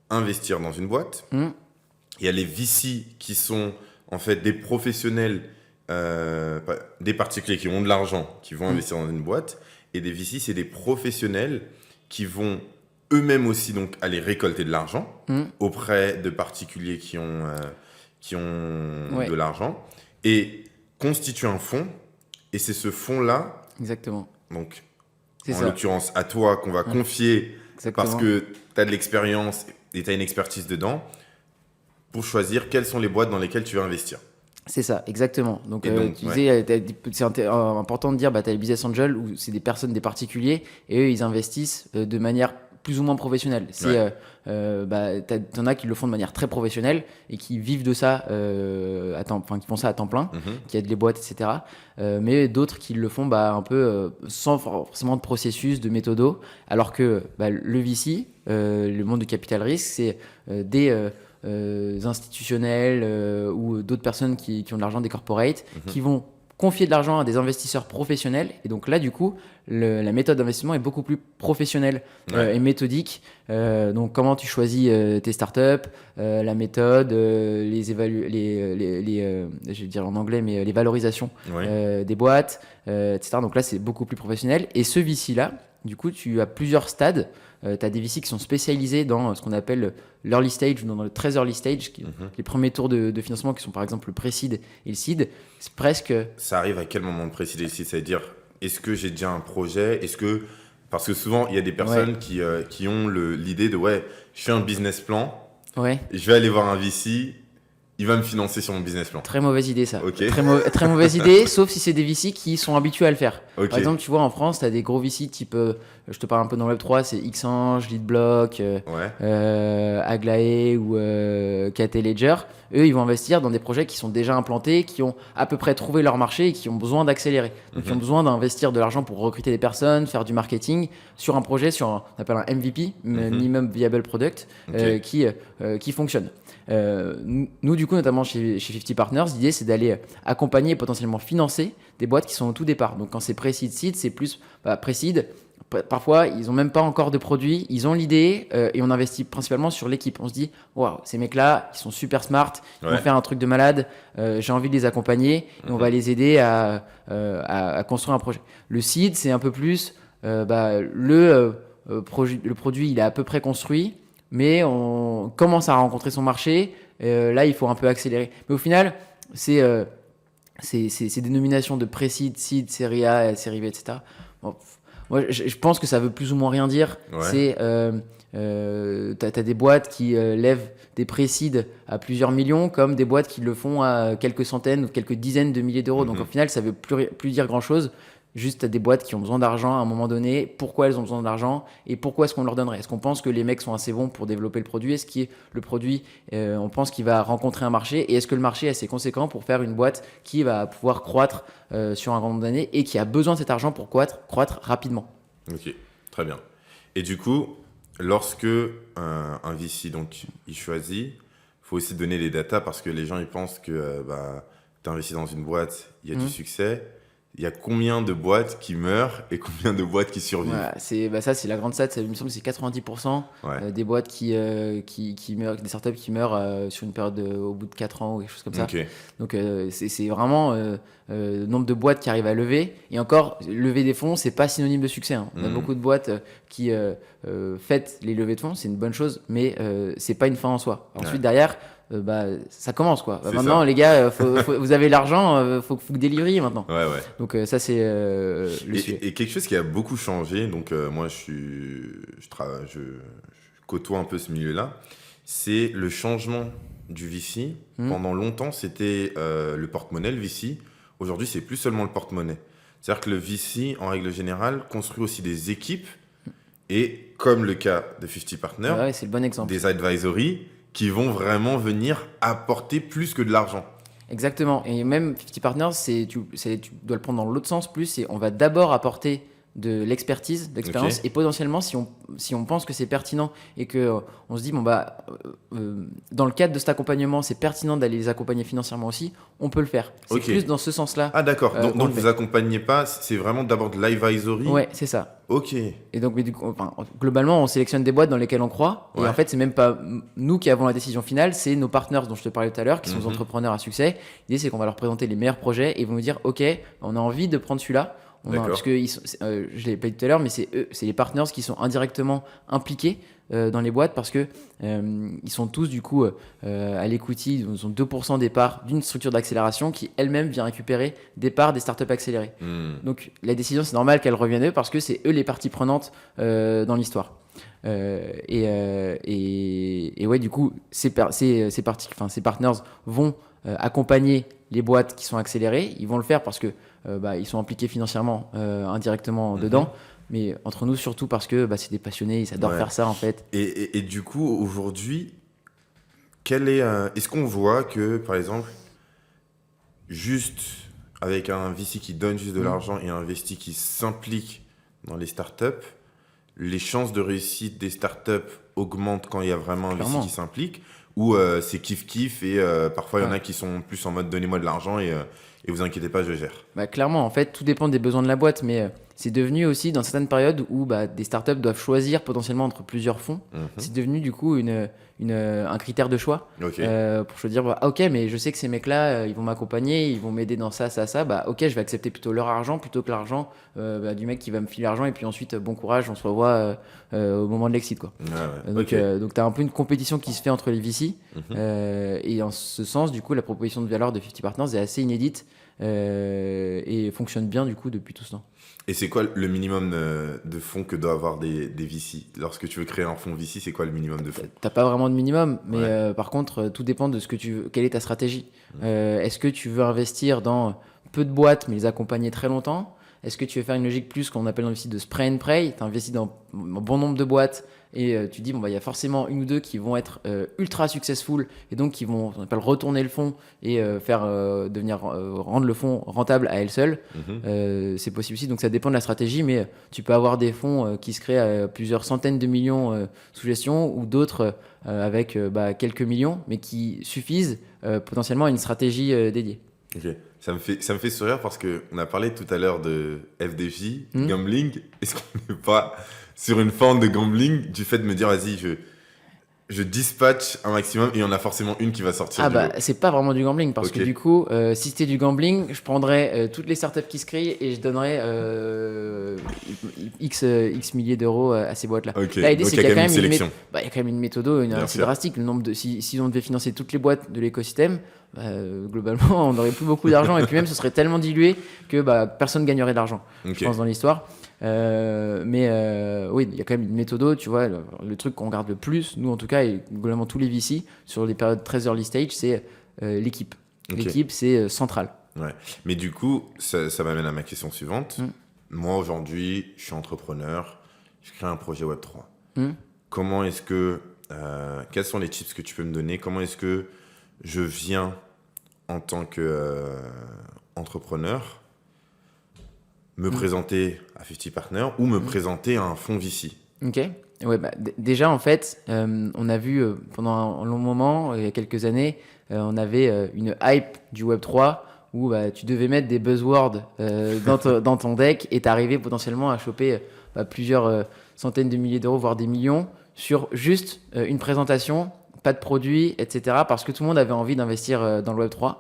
investir dans une boîte. Il y a les VC qui sont en fait des professionnels, des particuliers qui ont de l'argent, qui vont investir dans une boîte. Et des VC, c'est des professionnels qui vont eux-mêmes aussi donc aller récolter de l'argent auprès de particuliers qui ont de l'argent et constituer un fonds. Et c'est ce fonds-là, exactement. Donc, c'est en ça. l'occurrence à toi, qu'on va confier parce que tu as de l'expérience et tu as une expertise dedans, pour choisir quelles sont les boîtes dans lesquelles tu veux investir. C'est ça, exactement. Donc, tu disais, c'est important de dire, tu as les business angels où c'est des personnes, des particuliers, et eux, ils investissent de manière plus ou moins professionnelle. T'en as qui le font de manière très professionnelle et qui vivent de ça, qui font ça à temps plein, qui aident les boîtes, etc. Mais d'autres qui le font un peu sans forcément de processus, de méthodo, alors que le VC, le monde du capital risque, c'est des institutionnels ou d'autres personnes qui ont de l'argent, des corporates, qui vont confier de l'argent à des investisseurs professionnels. Et donc là, du coup, la méthode d'investissement est beaucoup plus professionnelle et méthodique. Donc, comment tu choisis tes startups, la méthode, je vais dire en anglais, mais les valorisations des boîtes, etc. Donc là, c'est beaucoup plus professionnel. Et ce VC-là, du coup, tu as plusieurs stades. Tu as des VC qui sont spécialisés dans ce qu'on appelle l'early stage, ou dans le très early stage, les premiers tours de financement qui sont par exemple le pré-seed et le seed. C'est presque... Ça arrive à quel moment de pré-seed et le seed ? C'est-à-dire, est-ce que j'ai déjà un projet ? Parce que souvent, il y a des personnes qui ont l'idée de je fais un business plan, je vais aller voir un VC, il va me financer sur mon business plan. Très mauvaise idée, ça. Okay. Très mauvaise idée, sauf si c'est des VC qui sont habitués à le faire. Par exemple, tu vois, en France, tu as des gros VC type, je te parle un peu dans le Web3, c'est Xange, Leadblock, Aglaé ou KT Ledger. Eux, ils vont investir dans des projets qui sont déjà implantés, qui ont à peu près trouvé leur marché et qui ont besoin d'accélérer. Donc, ils ont besoin d'investir de l'argent pour recruter des personnes, faire du marketing sur un projet, on appelle un MVP, Minimum Viable Product, qui fonctionne. Nous, du coup, notamment chez 50 Partners, l'idée, c'est d'aller accompagner et potentiellement financer des boîtes qui sont au tout départ. Donc, quand c'est pré-seed, seed, c'est plus pré-seed. Parfois, ils n'ont même pas encore de produit, ils ont l'idée et on investit principalement sur l'équipe. On se dit, waouh, ces mecs-là, ils sont super smart, ils vont faire un truc de malade, j'ai envie de les accompagner et on va les aider à construire un projet. Le seed, c'est un peu plus, le produit, il est à peu près construit, mais on commence à rencontrer son marché. Là, il faut un peu accélérer. Mais au final, c'est des nominations de pré-seed, seed, série A, série B, etc. Bon, moi, je pense que ça veut plus ou moins rien dire. C'est t'as des boîtes qui lèvent des pré-seed à plusieurs millions, comme des boîtes qui le font à quelques centaines ou quelques dizaines de milliers d'euros. Donc au final, ça veut plus dire grand-chose. Juste, t'as des boîtes qui ont besoin d'argent à un moment donné. Pourquoi elles ont besoin d'argent et pourquoi est-ce qu'on leur donnerait ? Est-ce qu'on pense que les mecs sont assez bons pour développer le produit ? Est-ce que le produit, on pense qu'il va rencontrer un marché ? Et est-ce que le marché est assez conséquent pour faire une boîte qui va pouvoir croître sur un grand nombre d'années et qui a besoin de cet argent pour croître rapidement ? Ok, très bien. Et du coup, lorsque un VC donc, il choisit, il faut aussi donner les datas parce que les gens ils pensent que tu as investi dans une boîte, il y a du succès. il y a combien de boîtes qui meurent et combien de boîtes qui survivent? Voilà, ça, c'est la grande stat. Il me semble que c'est 90% Ouais. des boîtes qui meurent, des startups qui meurent sur une période au bout de 4 ans ou quelque chose comme ça. Ok. Donc, c'est vraiment le nombre de boîtes qui arrivent à lever. Et encore, lever des fonds, c'est pas synonyme de succès, hein. On a beaucoup de boîtes qui fêtent les levées de fonds, c'est une bonne chose, mais c'est pas une fin en soi. Ensuite, Ouais. derrière, ça commence quoi. C'est Maintenant, ça. les gars, vous avez l'argent, faut que vous délivriez maintenant. Ouais, ouais. Donc, ça, c'est le sujet. Et quelque chose qui a beaucoup changé, donc moi je côtoie un peu ce milieu-là, c'est le changement du VC. Pendant longtemps, c'était le porte-monnaie, le VC. Aujourd'hui, c'est plus seulement le porte-monnaie. C'est-à-dire que le VC, en règle générale, construit aussi des équipes et, comme le cas de 50 Partners, Ouais, c'est le bon exemple. des advisory qui vont vraiment venir apporter plus que de l'argent. Exactement. Et même 50 Partners, tu dois le prendre dans l'autre sens plus. On va d'abord apporter de l'expertise, de l'expérience, Ok. et potentiellement, si on pense que c'est pertinent et que on se dit, dans le cadre de cet accompagnement, c'est pertinent d'aller les accompagner financièrement aussi, on peut le faire. C'est Ok. plus dans ce sens-là. Ah d'accord, qu'on donc le vous fait. accompagnez pas, c'est vraiment d'abord de l'advisory. Ouais, c'est ça. Ok. Et donc, mais du coup, globalement, on sélectionne des boîtes dans lesquelles on croit. Et Ouais. en fait, c'est même pas nous qui avons la décision finale, c'est nos partenaires dont je te parlais tout à l'heure, qui sont des entrepreneurs à succès. L'idée, c'est qu'on va leur présenter les meilleurs projets et ils vont nous dire, OK, on a envie de prendre celui-là. Parce que je l'ai pas dit tout à l'heure, mais c'est eux, c'est les partners qui sont indirectement impliqués dans les boîtes parce que ils sont tous du coup à l'equity, ils ont 2% des parts d'une structure d'accélération qui elle-même vient récupérer des parts des startups accélérées. Donc la décision, c'est normal qu'elle revienne à eux parce que c'est eux les parties prenantes dans l'histoire. Et ouais, du coup, ces partners vont accompagner les boîtes qui sont accélérées. Ils vont le faire parce que ils sont impliqués financièrement indirectement dedans. Mais entre nous, surtout parce que c'est des passionnés, ils adorent faire ça en fait. Et du coup, aujourd'hui, est-ce qu'on voit que, par exemple, juste avec un VC qui donne juste de l'argent et un investi qui s'implique dans les startups, les chances de réussite des startups augmentent quand il y a vraiment un Clairement. VC qui s'implique, ou c'est kiff-kiff et parfois il y en a qui sont plus en mode donnez-moi de l'argent et vous inquiétez pas, je gère. Clairement, en fait, tout dépend des besoins de la boîte, mais c'est devenu aussi dans certaines périodes où des startups doivent choisir potentiellement entre plusieurs fonds. C'est devenu du coup un critère de choix Ok. pour se dire ok, mais je sais que ces mecs-là, ils vont m'accompagner, ils vont m'aider dans ça, ça, ça. Ok, je vais accepter plutôt leur argent plutôt que l'argent du mec qui va me filer l'argent et puis ensuite bon courage, on se revoit au moment de l'exit quoi. Ouais, Donc, ok. donc tu as un peu une compétition qui se fait entre les VC. Et en ce sens, du coup, la proposition de valeur de 50 Partners est assez inédite et fonctionne bien du coup depuis tout ce temps. Et c'est quoi le minimum de fonds que doivent avoir des VC? Lorsque tu veux créer un fonds VC, c'est quoi le minimum de fonds? T'as pas vraiment de minimum, mais Ouais. par contre, tout dépend de ce que tu veux. Quelle est ta stratégie? Est-ce que tu veux investir dans peu de boîtes, mais les accompagner très longtemps? Est-ce que tu veux faire une logique plus qu'on appelle dans le site de spray and pray? Tu investis dans un bon nombre de boîtes et tu dis, il y a forcément une ou deux qui vont être ultra successful et donc qui vont, on appelle retourner le fonds et rendre le fonds rentable à elles seules. C'est possible aussi, donc ça dépend de la stratégie, mais tu peux avoir des fonds qui se créent à plusieurs centaines de millions sous gestion ou d'autres avec quelques millions, mais qui suffisent potentiellement à une stratégie dédiée. Ok. Ça me fait sourire parce qu'on a parlé tout à l'heure de FDJ, gambling. Est-ce qu'on n'est pas sur une forme de gambling du fait de me dire, vas-y, je dispatche un maximum et il y en a forcément une qui va sortir du lot. C'est pas vraiment du gambling parce Ok. que du coup, si c'était du gambling, je prendrais toutes les startups qui se créent et je donnerais X milliers d'euros à ces boîtes-là. Ok, Là, l'idée, donc c'est il y a qu'il quand même une sélection. il y a quand même une méthode Bien assez sûr. drastique. Le nombre si on devait financer toutes les boîtes de l'écosystème, globalement, on n'aurait plus beaucoup d'argent et puis même ce serait tellement dilué que personne gagnerait de l'argent, Ok. je pense, dans l'histoire. Oui, il y a quand même une méthode, tu vois, le truc qu'on regarde le plus, nous en tout cas, et globalement tous les VC, sur les périodes très early stage, c'est l'équipe. Ok. L'équipe, c'est central. Ouais. Mais du coup, ça m'amène à ma question suivante. Moi, aujourd'hui, je suis entrepreneur, je crée un projet Web3. Comment est-ce que... quels sont les tips que tu peux me donner? Comment est-ce que je viens en tant qu'entrepreneur me présenter à 50 Partners ou me présenter à un fonds VC? Ok. Ouais, déjà, en fait, on a vu pendant un long moment, il y a quelques années, on avait une hype du Web3 où bah, tu devais mettre des buzzwords dans ton deck et t'arrivais potentiellement à choper plusieurs centaines de milliers d'euros, voire des millions, sur juste une présentation, pas de produit, etc. Parce que tout le monde avait envie d'investir dans le Web3.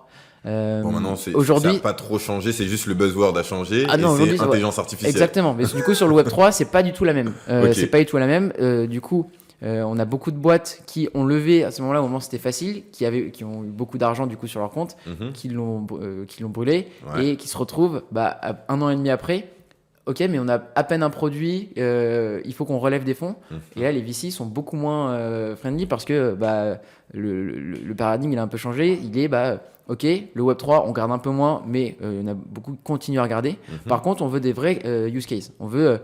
Bon, maintenant, ça aujourd'hui, n'a pas trop changé, c'est juste le buzzword a changé ah non, et c'est intelligence artificielle. Exactement, mais du coup, sur le Web3, c'est pas du tout la même. Ok. C'est pas du tout la même. Du coup, on a beaucoup de boîtes qui ont levé à ce moment-là, au moment où c'était facile, qui ont eu beaucoup d'argent du coup sur leur compte, Mhm. qui l'ont brûlé Ouais. et qui se retrouvent un an et demi après. Ok, mais on a à peine un produit, il faut qu'on relève des fonds. Mhm. Et là, les VC sont beaucoup moins friendly parce que le paradigme il a un peu changé. Il est ok, le Web3, on garde un peu moins, mais il y en a beaucoup qui continuent à regarder. Mhm. Par contre, on veut des vrais use cases. On veut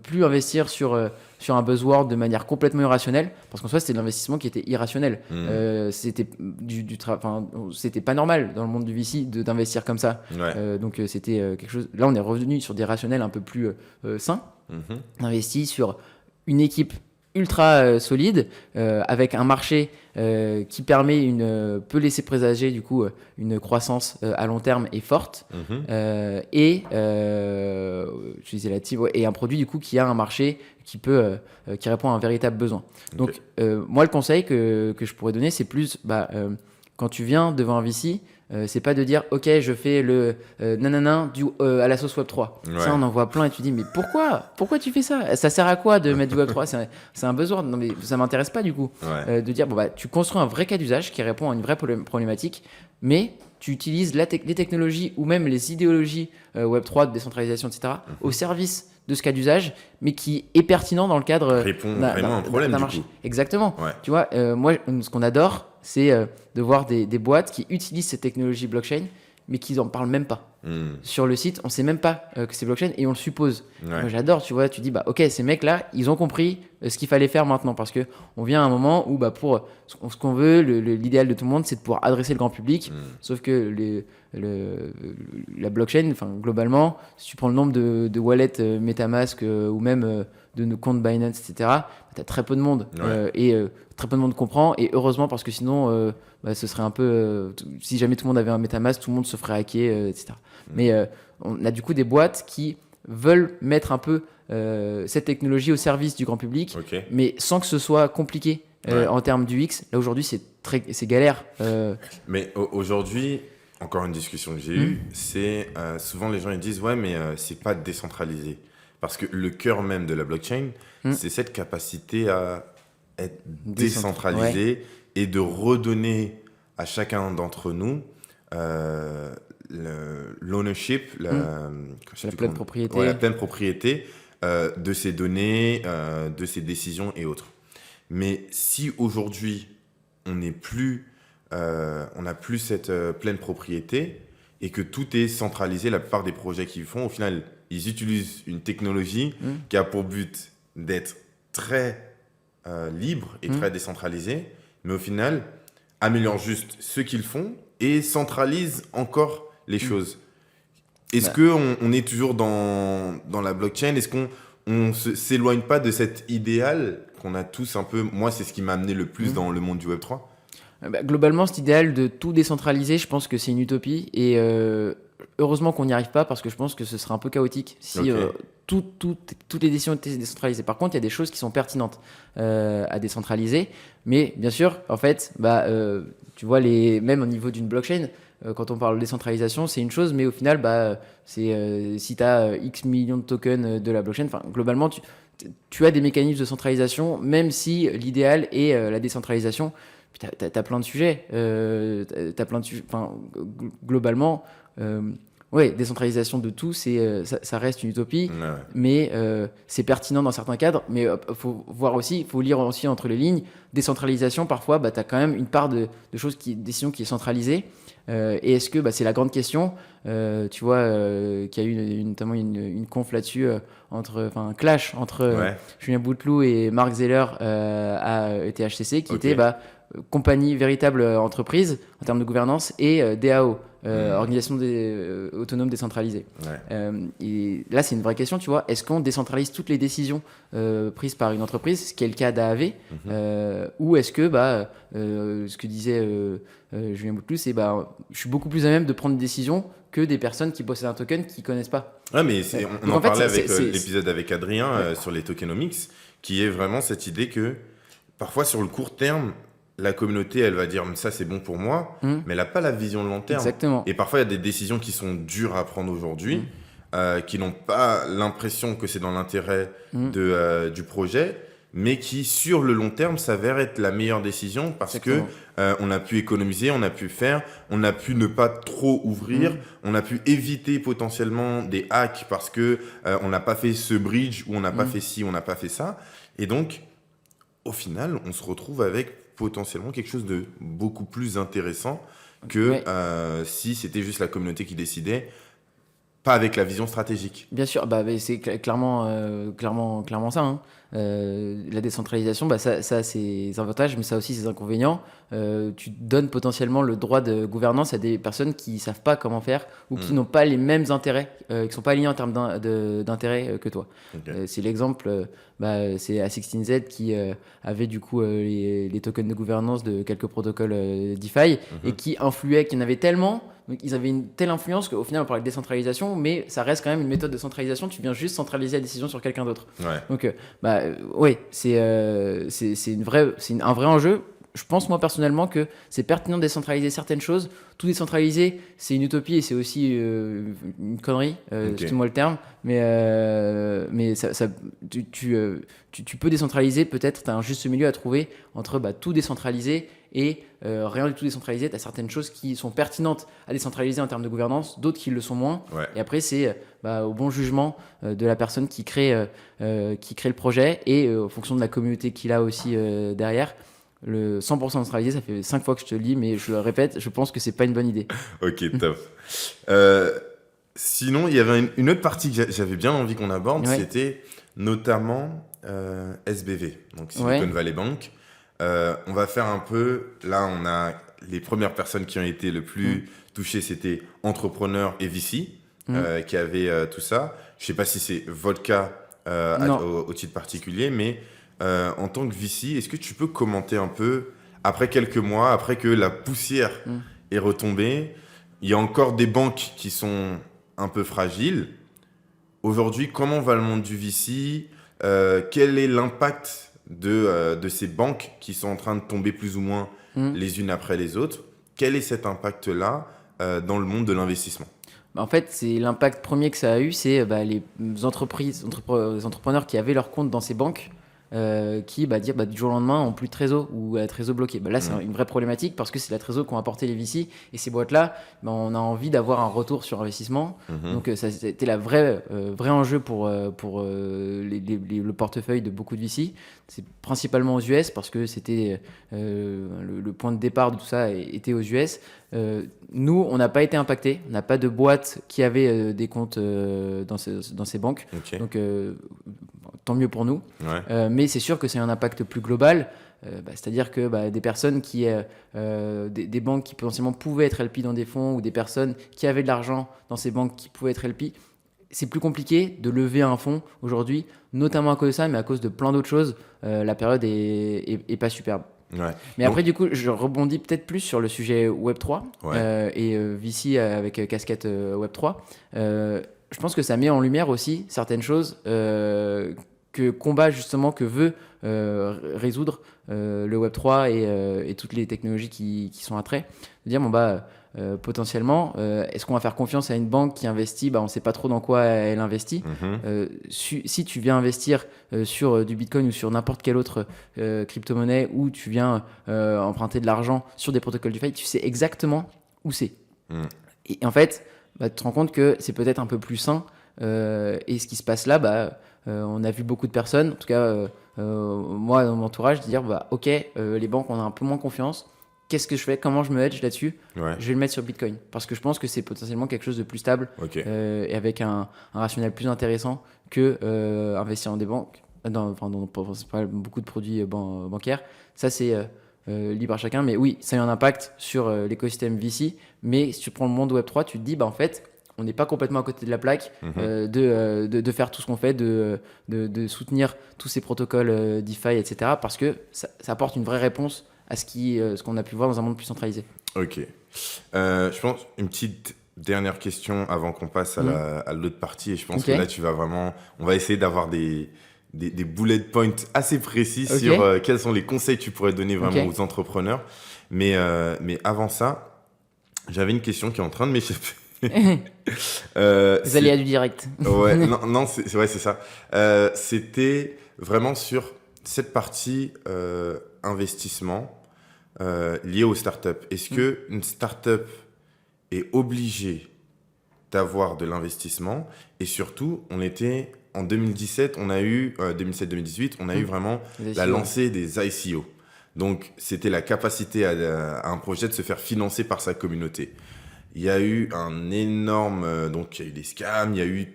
plus investir sur un buzzword de manière complètement irrationnelle, parce qu'en soi, c'était de l'investissement qui était irrationnel. Mhm. C'était c'était pas normal dans le monde du VC d'investir comme ça. Ouais. Donc c'était quelque chose. Là, on est revenu sur des rationnels un peu plus sains. Mhm. Investi sur une équipe ultra solide, avec un marché qui peut laisser présager du coup une croissance à long terme et forte, Mhm. je disais la team, ouais, et un produit du coup qui a un marché qui répond à un véritable besoin. Donc moi le conseil que je pourrais donner, c'est plus quand tu viens devant un VC, c'est pas de dire ok je fais le nanana à la sauce Web3. Ouais. Ça on en voit plein et tu dis mais pourquoi tu fais ça? Ça sert à quoi de mettre du Web3? C'est un buzzword. Non mais ça m'intéresse pas du coup. Ouais. De dire tu construis un vrai cas d'usage qui répond à une vraie problématique, mais tu utilises les technologies ou même les idéologies Web3 de décentralisation, etc. au service de ce cas d'usage, mais qui est pertinent dans le cadre Répond vraiment à un problème d'un du marché. coup. Exactement. Ouais. Tu vois, moi, ce qu'on adore, c'est de voir des boîtes qui utilisent ces technologies blockchain, mais qui n'en parlent même pas. Mhm. Sur le site, on sait même pas que c'est blockchain et on le suppose. Ouais. Moi, j'adore, tu vois, tu dis, ok, ces mecs-là, ils ont compris ce qu'il fallait faire maintenant, parce que on vient à un moment où, pour ce qu'on veut, l'idéal de tout le monde, c'est de pouvoir adresser le grand public. Mhm. Sauf que la blockchain, globalement, si tu prends le nombre de wallets MetaMask ou même de nos comptes Binance, etc., tu as très peu de monde. Ouais. Et très peu de monde comprend. Et heureusement, parce que sinon, ce serait un peu. Si jamais tout le monde avait un MetaMask, tout le monde se ferait hacker, etc. Mais on a du coup des boîtes qui veulent mettre un peu cette technologie au service du grand public, Ok. mais sans que ce soit compliqué Ouais. en termes du X. Là, aujourd'hui, c'est galère. Mais aujourd'hui, encore une discussion que j'ai eue, c'est souvent les gens ils disent ouais mais c'est pas décentralisé parce que le cœur même de la blockchain, c'est cette capacité à être décentralisé et de redonner à chacun d'entre nous l'ownership, La pleine propriété. la pleine propriété de ces données, de ces décisions et autres. Mais si aujourd'hui on n'a plus cette pleine propriété et que tout est centralisé, la plupart des projets qu'ils font, au final, ils utilisent une technologie qui a pour but d'être très libre et très décentralisée, mais au final, améliore juste ce qu'ils font et centralise encore les choses. Est-ce qu'on est toujours dans la blockchain? Est-ce qu'on ne s'éloigne pas de cet idéal qu'on a tous un peu? Moi, c'est ce qui m'a amené le plus dans le monde du Web3. Globalement, cet idéal de tout décentraliser, je pense que c'est une utopie. Et heureusement qu'on n'y arrive pas, parce que je pense que ce serait un peu chaotique si toutes les décisions étaient décentralisées. Par contre, il y a des choses qui sont pertinentes à décentraliser. Mais bien sûr, en fait, tu vois, même au niveau d'une blockchain, quand on parle de décentralisation, c'est une chose, mais au final, si tu as X millions de tokens de la blockchain, globalement, tu as des mécanismes de centralisation, même si l'idéal est la décentralisation. T'as plein de sujets. Globalement, décentralisation de tout, ça reste une utopie, mais c'est pertinent dans certains cadres. Mais faut lire aussi entre les lignes. Décentralisation, parfois, tu as quand même une part de décision qui est centralisée. Et est-ce que c'est la grande question, tu vois, qu'il y a eu notamment une conf là-dessus, un clash entre Julien Bouteloup et Mark Zeller à ETHCC, qui était compagnie, véritable entreprise en termes de gouvernance, et DAO, organisation autonome décentralisée. Et là, c'est une vraie question, tu vois. Est-ce qu'on décentralise toutes les décisions prises par une entreprise, ce qui est le cas d'AAV, ou est-ce que, ce que disait Julien Bouteloup, c'est je suis beaucoup plus à même de prendre des décisions que des personnes qui possèdent un token qui ne connaissent pas. Ouais, mais on en parlait avec l'épisode avec Adrien sur les tokenomics, qui est vraiment cette idée que parfois sur le court terme, la communauté, elle va dire ça c'est bon pour moi, mais elle n'a pas la vision de long terme. Exactement. Et parfois il y a des décisions qui sont dures à prendre aujourd'hui, qui n'ont pas l'impression que c'est dans l'intérêt du projet, mais qui sur le long terme s'avère être la meilleure décision parce que on a pu économiser, on a pu faire, on a pu ne pas trop ouvrir, on a pu éviter potentiellement des hacks parce que on n'a pas fait ce bridge ou on n'a pas fait ci, on n'a pas fait ça. Et donc, au final, on se retrouve avec potentiellement quelque chose de beaucoup plus intéressant que si c'était juste la communauté qui décidait, pas avec la vision stratégique. Bien sûr, c'est clairement ça. Hein. La décentralisation, ça a ses avantages, mais ça a aussi ses inconvénients. Tu donnes potentiellement le droit de gouvernance à des personnes qui ne savent pas comment faire ou qui n'ont pas les mêmes intérêts, qui ne sont pas alignés en termes d'intérêts que toi. C'est l'exemple, c'est A16Z qui avait du coup les tokens de gouvernance de quelques protocoles DeFi et qui influaient, qui en avaient tellement. Donc, ils avaient une telle influence qu'au final, on parlait de décentralisation, mais ça reste quand même une méthode de centralisation. Tu viens juste centraliser la décision sur quelqu'un d'autre. Donc, c'est un vrai enjeu. Je pense, moi, personnellement, que c'est pertinent de décentraliser certaines choses. Tout décentraliser, c'est une utopie et c'est aussi une connerie, excuse-moi le terme. Mais tu peux décentraliser, peut-être, tu as un juste milieu à trouver entre tout décentraliser et rien du tout décentralisé. Tu as certaines choses qui sont pertinentes à décentraliser en termes de gouvernance, d'autres qui le sont moins. Et après, c'est au bon jugement de la personne qui crée le projet et en fonction de la communauté qu'il a aussi derrière. Le 100% centralisé, ça fait 5 fois que je te le dis, mais je le répète, je pense que c'est pas une bonne idée. Ok, top. Sinon, il y avait une autre partie que j'avais bien envie qu'on aborde, c'était notamment SBV, donc Silicon Valley Bank. On va faire un peu, là on a les premières personnes qui ont été le plus touchées, c'était entrepreneurs et VC qui avaient tout ça. Je sais pas si c'est votre cas au titre particulier, mais en tant que VC, est-ce que tu peux commenter un peu, après quelques mois, après que la poussière est retombée, il y a encore des banques qui sont un peu fragiles. Aujourd'hui, comment va le monde du VC ? Quel est l'impact de ces banques qui sont en train de tomber plus ou moins les unes après les autres? Quel est cet impact-là dans le monde de l'investissement? En fait, c'est l'impact premier que ça a eu, c'est les entrepreneurs qui avaient leur compte dans ces banques qui dire du jour au lendemain ont plus de trésor ou la trésor bloquée. Là, c'est une vraie problématique parce que c'est la trésor qu'ont apporté les VC et ces boîtes-là, on a envie d'avoir un retour sur investissement. Donc, ça c'était la vrai enjeu pour le portefeuille de beaucoup de VC. C'est principalement aux US parce que c'était le point de départ de tout ça était aux US. Nous, on n'a pas été impactés. On n'a pas de boîte qui avait des comptes dans ces banques. Donc, tant mieux pour nous. Mais c'est sûr que c'est un impact plus global. C'est-à-dire que des personnes des banques qui potentiellement pouvaient être LP dans des fonds ou des personnes qui avaient de l'argent dans ces banques qui pouvaient être LP, c'est plus compliqué de lever un fonds aujourd'hui, notamment à cause de ça, mais à cause de plein d'autres choses. La période est pas superbe. Mais après, du coup, je rebondis peut-être plus sur le sujet Web3 et VC avec casquette Web3. Je pense que ça met en lumière aussi certaines choses que veut résoudre le Web3 et toutes les technologies qui sont attraits. De dire, potentiellement, est-ce qu'on va faire confiance à une banque qui investit ? On ne sait pas trop dans quoi elle investit. Si tu viens investir sur du Bitcoin ou sur n'importe quelle autre crypto-monnaie ou tu viens emprunter de l'argent sur des protocoles DeFi, tu sais exactement où c'est. Et en fait, tu te rends compte que c'est peut-être un peu plus sain. Et ce qui se passe là, on a vu beaucoup de personnes, en tout cas moi dans mon entourage, dire ok, les banques on a un peu moins confiance. Qu'est-ce que je fais ? Comment je me hedge là-dessus ? Je vais le mettre sur Bitcoin parce que je pense que c'est potentiellement quelque chose de plus stable et avec un rationnel plus intéressant que investir dans des banques, dans beaucoup de produits bancaires. Ça, c'est libre à chacun. Mais oui, ça a un impact sur l'écosystème VC. Mais si tu prends le monde Web3, tu te dis, en fait, on n'est pas complètement à côté de la plaque de faire tout ce qu'on fait, de soutenir tous ces protocoles DeFi, etc. Parce que ça apporte une vraie réponse à ce qu'on a pu voir dans un monde plus centralisé. Ok. Je pense une petite dernière question avant qu'on passe à l'autre partie. Et je pense que là, on va essayer d'avoir des bullet points assez précis sur quels sont les conseils que tu pourrais donner vraiment aux entrepreneurs. Mais avant ça, j'avais une question qui est en train de m'échapper. Les aléas du direct. Ouais, non, c'est ça. C'était vraiment sur cette partie investissement liée aux startups. Est-ce qu'une startup est obligée d'avoir de l'investissement? Et surtout, on était en 2017, on a eu 2017-2018, on a eu vraiment la lancée des ICO. Donc, c'était la capacité à un projet de se faire financer par sa communauté. Il y a eu un énorme... donc, il y a eu des scams, il y a eu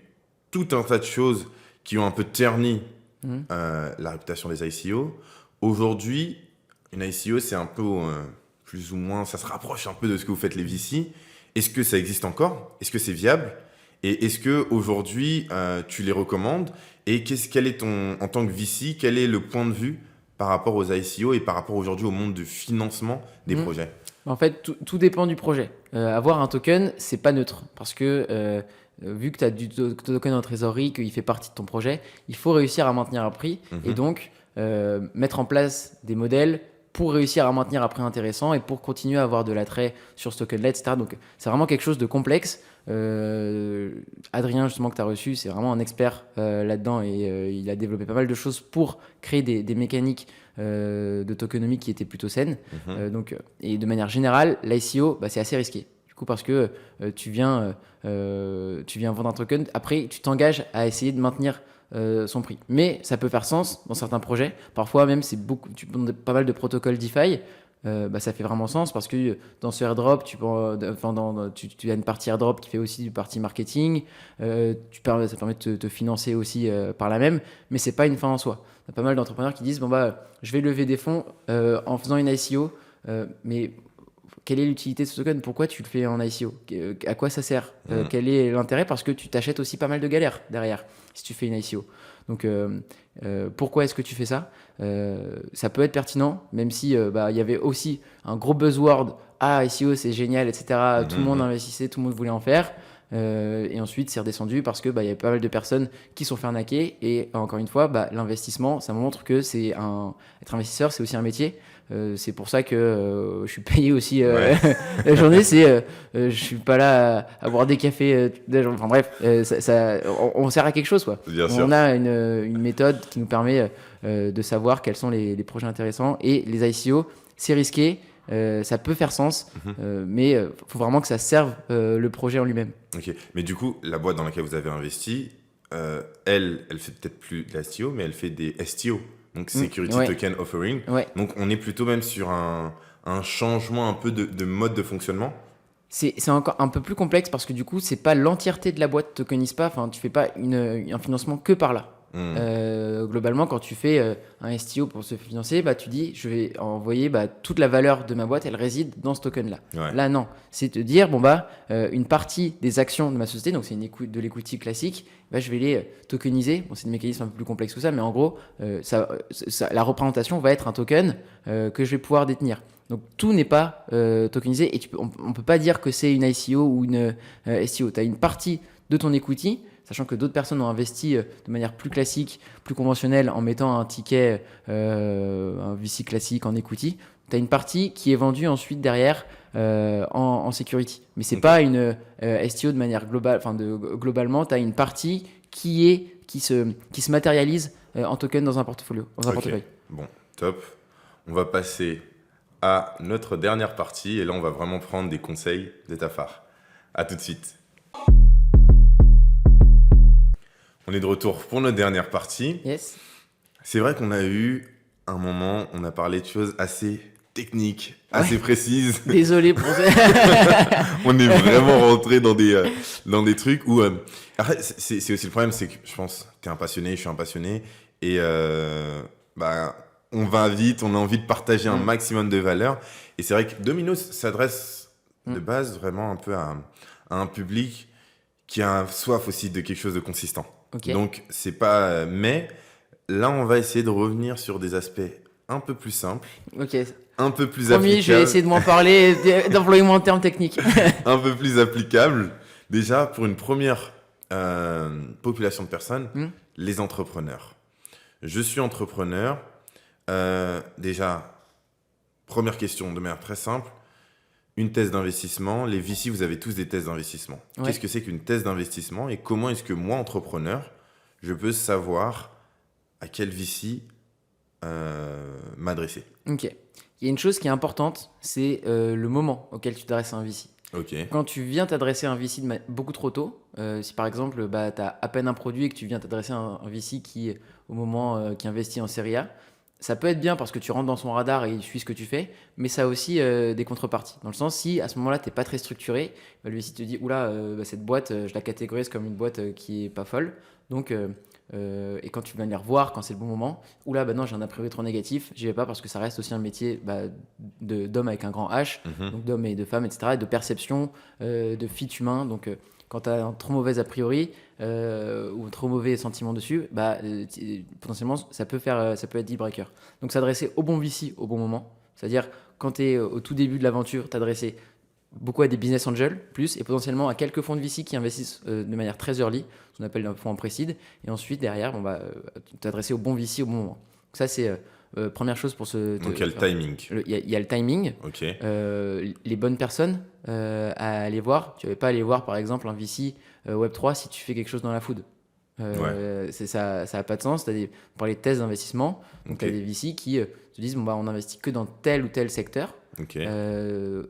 tout un tas de choses qui ont un peu terni la réputation des ICO. Aujourd'hui, une ICO, c'est un peu plus ou moins... Ça se rapproche un peu de ce que vous faites les VC. Est-ce que ça existe encore? Est-ce que c'est viable? Et est-ce qu'aujourd'hui, tu les recommandes? Et en tant que VC, quel est le point de vue par rapport aux ICO et par rapport aujourd'hui au monde du financement des projets? En fait, tout dépend du projet. Avoir un token, c'est pas neutre parce que vu que tu as du token en trésorerie, qu'il fait partie de ton projet, il faut réussir à maintenir un prix et donc mettre en place des modèles pour réussir à maintenir un prix intéressant et pour continuer à avoir de l'attrait sur ce token-là, etc. Donc, c'est vraiment quelque chose de complexe. Adrien, justement, que tu as reçu, c'est vraiment un expert là-dedans et il a développé pas mal de choses pour créer des mécaniques de tokenomique qui étaient plutôt saines. Et de manière générale, l'ICO, c'est assez risqué. Du coup, parce que tu viens vendre un token, après, tu t'engages à essayer de maintenir son prix. Mais ça peut faire sens dans certains projets. Parfois même, tu prends pas mal de protocoles DeFi. Ça fait vraiment sens parce que dans ce airdrop, tu as une partie airdrop qui fait aussi du partie marketing. Ça permet de te financer aussi par là même, mais c'est pas une fin en soi. Il y a pas mal d'entrepreneurs qui disent je vais lever des fonds en faisant une ICO, mais quelle est l'utilité de ce token? Pourquoi tu le fais en ICO? À quoi ça sert? Quel est l'intérêt? Parce que tu t'achètes aussi pas mal de galères derrière si tu fais une ICO. Donc, pourquoi est-ce que tu fais ça? Ça peut être pertinent, même si il y avait aussi un gros buzzword. ICO, c'est génial, etc. Tout le monde investissait, tout le monde voulait en faire. Et ensuite, c'est redescendu parce que y avait pas mal de personnes qui sont fait arnaquer. Et encore une fois, l'investissement, ça montre que être investisseur, c'est aussi un métier. C'est pour ça que je suis payé aussi la journée. Je suis pas là à boire des cafés. Enfin bref, on sert à quelque chose, quoi. On a une méthode qui nous permet de savoir quels sont les projets intéressants. Et les ICO, c'est risqué. Ça peut faire sens, mais faut vraiment que ça serve le projet en lui-même. Ok, mais du coup, la boîte dans laquelle vous avez investi, elle fait peut-être plus de la STO, mais elle fait des STO, donc Security Token Offering. Ouais. Donc on est plutôt même sur un changement un peu de mode de fonctionnement. C'est encore un peu plus complexe parce que du coup, c'est pas l'entièreté de la boîte tokenise pas. Enfin, tu fais pas un financement que par là. Globalement, quand tu fais un STO pour se financer, tu dis je vais envoyer toute la valeur de ma boîte, elle réside dans ce token là. Là non, c'est te dire une partie des actions de ma société, donc c'est de l'equity classique, je vais les tokeniser. C'est des mécanismes un peu plus complexes que ça, mais en gros la représentation va être un token que je vais pouvoir détenir. Donc tout n'est pas tokenisé et on peut pas dire que c'est une ICO ou une STO. Tu as une partie de ton equity, sachant que d'autres personnes ont investi de manière plus classique, plus conventionnelle, en mettant un ticket, un VC classique en equity. Tu as une partie qui est vendue ensuite derrière en security. Mais ce n'est pas une STO de manière globale. Globalement, tu as une partie qui se matérialise en token dans un portfolio. Portefeuille. Bon, top. On va passer à notre dernière partie. Et là, on va vraiment prendre des conseils de ta part. À tout de suite. On est de retour pour notre dernière partie. Yes. C'est vrai qu'on a eu un moment, on a parlé de choses assez techniques, assez précises. Désolé pour ça. On est vraiment rentré dans des trucs où... Après, c'est aussi le problème, c'est que je pense que tu es un passionné, je suis un passionné. Et on va vite, on a envie de partager un maximum de valeur. Et c'est vrai que Domino's s'adresse de base vraiment un peu à un public qui a soif aussi de quelque chose de consistant. Ok. Donc, c'est pas... mais là, on va essayer de revenir sur des aspects un peu plus simples, Ok. un peu plus Promis, applicables. je vais essayer de m'en parler, d'employer mon terme technique. Un peu plus applicables. Déjà, pour une première population de personnes, les entrepreneurs. Je suis entrepreneur. Déjà, première question de manière très simple. Une thèse d'investissement. Les VC, vous avez tous des thèses d'investissement. Ouais. Qu'est-ce que c'est qu'une thèse d'investissement et comment est-ce que moi, entrepreneur, je peux savoir à quel VC m'adresser? Ok. Il y a une chose qui est importante, c'est le moment auquel tu t'adresses à un VC. Ok. Quand tu viens t'adresser à un VC beaucoup trop tôt, si par exemple tu as à peine un produit et que tu viens t'adresser à un VC qui, au moment qui investit en série A, ça peut être bien parce que tu rentres dans son radar et il suit ce que tu fais, mais ça a aussi des contreparties. Dans le sens, si à ce moment-là, tu n'es pas très structuré, le VC te dit oula, cette boîte, je la catégorise comme une boîte qui est pas folle. Donc, et quand tu viens les revoir, quand c'est le bon moment, oula, non, j'ai un a priori trop négatif, j'y vais pas parce que ça reste aussi un métier d'homme avec un grand H, donc d'homme et de femme, etc., et de perception, de fit humain. Donc, quand tu as un trop mauvais a priori ou un trop mauvais sentiment dessus, potentiellement ça peut être deal breaker. Donc s'adresser au bon VC au bon moment, c'est-à-dire quand tu es au tout début de l'aventure, t'adresser beaucoup à des business angels, plus, et potentiellement à quelques fonds de VC qui investissent de manière très early, ce qu'on appelle un fonds en pré-seed, et ensuite derrière, on va t'adresser au bon VC au bon moment. Donc ça c'est première chose pour se... Donc il y a le timing. Il y a le timing, Ok. les bonnes personnes à aller voir. Tu ne vas pas aller voir par exemple un VC Web3 si tu fais quelque chose dans la food. Ça n'a pas de sens. Pour parler de thèses d'investissement, donc tu as des VC qui te disent on investit que dans tel ou tel secteur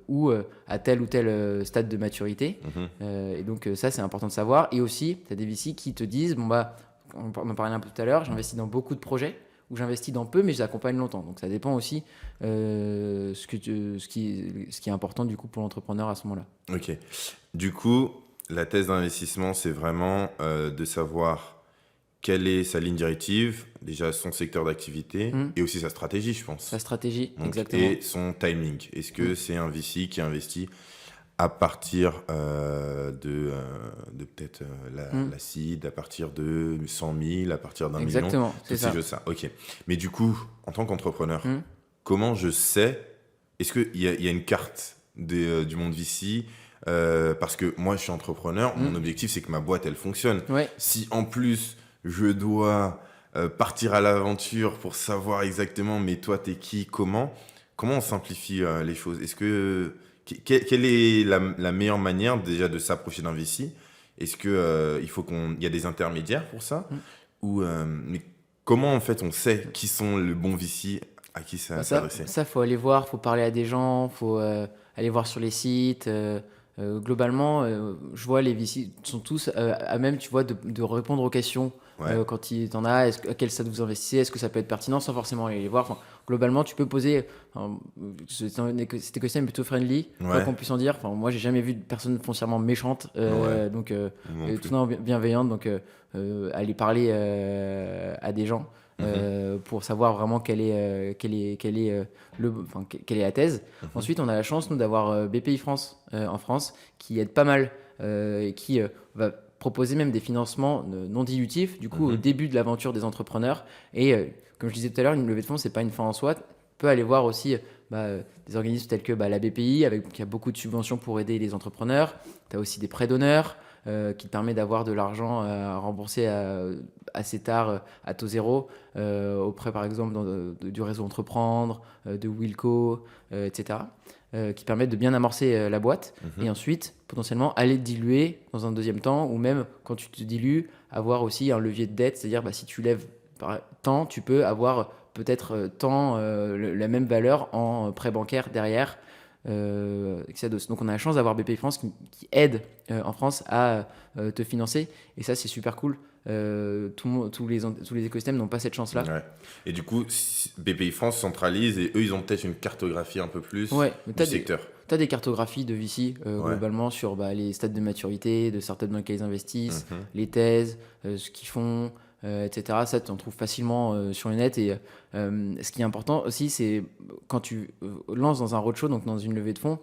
ou à tel ou tel stade de maturité. Et donc ça c'est important de savoir. Et aussi, tu as des VC qui te disent on en parlait un peu tout à l'heure, j'investis dans beaucoup de projets où j'investis dans peu mais je les accompagne longtemps. Donc ça dépend aussi ce qui est important du coup pour l'entrepreneur à ce moment-là. Ok. Du coup, la thèse d'investissement, c'est vraiment de savoir quelle est sa ligne directive, déjà son secteur d'activité et aussi sa stratégie, je pense. Sa stratégie, donc, exactement. Et son timing. Est-ce que c'est un VC qui investit à partir de peut-être la seed, à partir de 100 000, à partir d'un million? Exactement, c'est ça. Ok. Mais du coup, en tant qu'entrepreneur, comment je sais, est-ce qu'il y a une carte du monde VC parce que moi, je suis entrepreneur, mon objectif, c'est que ma boîte, elle fonctionne. Ouais. Si en plus, je dois partir à l'aventure pour savoir exactement, mais toi, t'es qui, comment on simplifie les choses? Est-ce que... Quelle est la meilleure manière déjà de s'approcher d'un VC? Est-ce qu'il y a des intermédiaires pour ça? Mais comment en fait on sait qui sont le bon VC à qui s'adresser? Ça, faut aller voir, faut parler à des gens, faut aller voir sur les sites. Globalement, je vois les VC sont tous à même, tu vois, de répondre aux questions quand tu en as. À quel stade vous investissez? Est-ce que ça peut être pertinent sans forcément aller les voir? Enfin, globalement, tu peux poser. Cet écosystème est plutôt friendly, quoi qu'on puisse en dire. Enfin, moi, j'ai jamais vu de personne foncièrement méchante, donc tout le monde bienveillante. Donc, aller parler à des gens. Pour savoir vraiment quelle est la thèse. Ensuite, on a la chance, nous, d'avoir BPI France en France, qui aide pas mal et qui va proposer même des financements non dilutifs, du coup, au début de l'aventure des entrepreneurs. Et comme je disais tout à l'heure, une levée de fonds, c'est pas une fin en soi. On peut aller voir aussi des organismes tels que la BPI, qui a beaucoup de subventions pour aider les entrepreneurs. Tu as aussi des prêts d'honneur, qui te permet d'avoir de l'argent à rembourser assez tard à taux zéro auprès par exemple du réseau Entreprendre, de Wilco, etc. Qui permettent de bien amorcer la boîte et ensuite potentiellement aller te diluer dans un deuxième temps ou même quand tu te dilues avoir aussi un levier de dette, c'est-à-dire si tu lèves tant, tu peux avoir peut-être tant la même valeur en prêt bancaire derrière. Donc on a la chance d'avoir BPI France qui aide en France à te financer et ça c'est super cool. Tous les écosystèmes n'ont pas cette chance là. Et du coup BPI France centralise et eux ils ont peut-être une cartographie un peu plus du secteur. Tu as des cartographies de VC globalement sur les stades de maturité de certaines dans lesquelles ils investissent, les thèses, ce qu'ils font, etc. Ça, tu en trouves facilement sur le net. Et ce qui est important aussi, c'est quand tu lances dans un roadshow, donc dans une levée de fonds,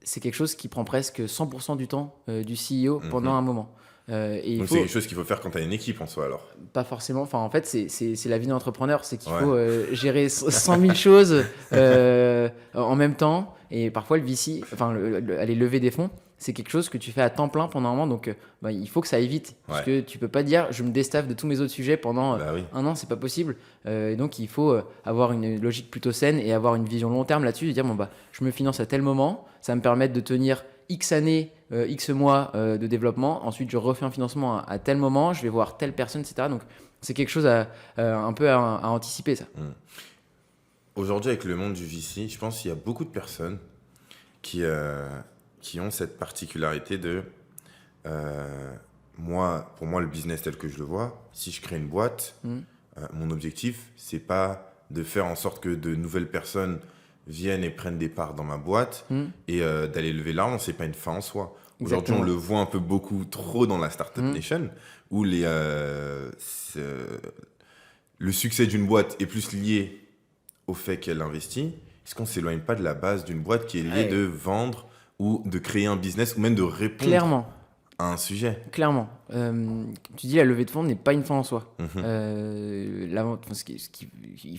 c'est quelque chose qui prend presque 100% du temps du CEO pendant un moment. Et Donc c'est quelque chose qu'il faut faire quand tu as une équipe en soi alors. pas forcément, enfin en fait c'est la vie d'entrepreneur, c'est qu'il Ouais. faut gérer 100 000 choses en même temps, et parfois le VC, enfin aller lever des fonds, c'est quelque chose que tu fais à temps plein pendant un moment, donc il faut que ça aille vite, parce que tu peux pas dire je me déstaffe de tous mes autres sujets pendant Bah oui. un an, c'est pas possible. Et donc il faut avoir une logique plutôt saine et avoir une vision long terme là-dessus, et dire bon bah je me finance à tel moment, ça va me permettre de tenir X années, X mois de développement. Ensuite, je refais un financement à tel moment, je vais voir telle personne, etc. Donc, c'est quelque chose un peu à anticiper, ça. Aujourd'hui, avec le monde du VC, je pense qu'il y a beaucoup de personnes qui ont cette particularité de... pour moi, le business tel que je le vois, si je crée une boîte, mon objectif, c'est pas de faire en sorte que de nouvelles personnes viennent et prennent des parts dans ma boîte et d'aller lever l'argent, c'est pas une fin en soi. Aujourd'hui, on le voit un peu beaucoup trop dans la Startup Nation, où le succès d'une boîte est plus lié au fait qu'elle investit. Est-ce qu'on ne s'éloigne pas de la base d'une boîte qui est liée de vendre ou de créer un business ou même de répondre à un sujet? Clairement. Tu dis la levée de fonds n'est pas une fin en soi. Il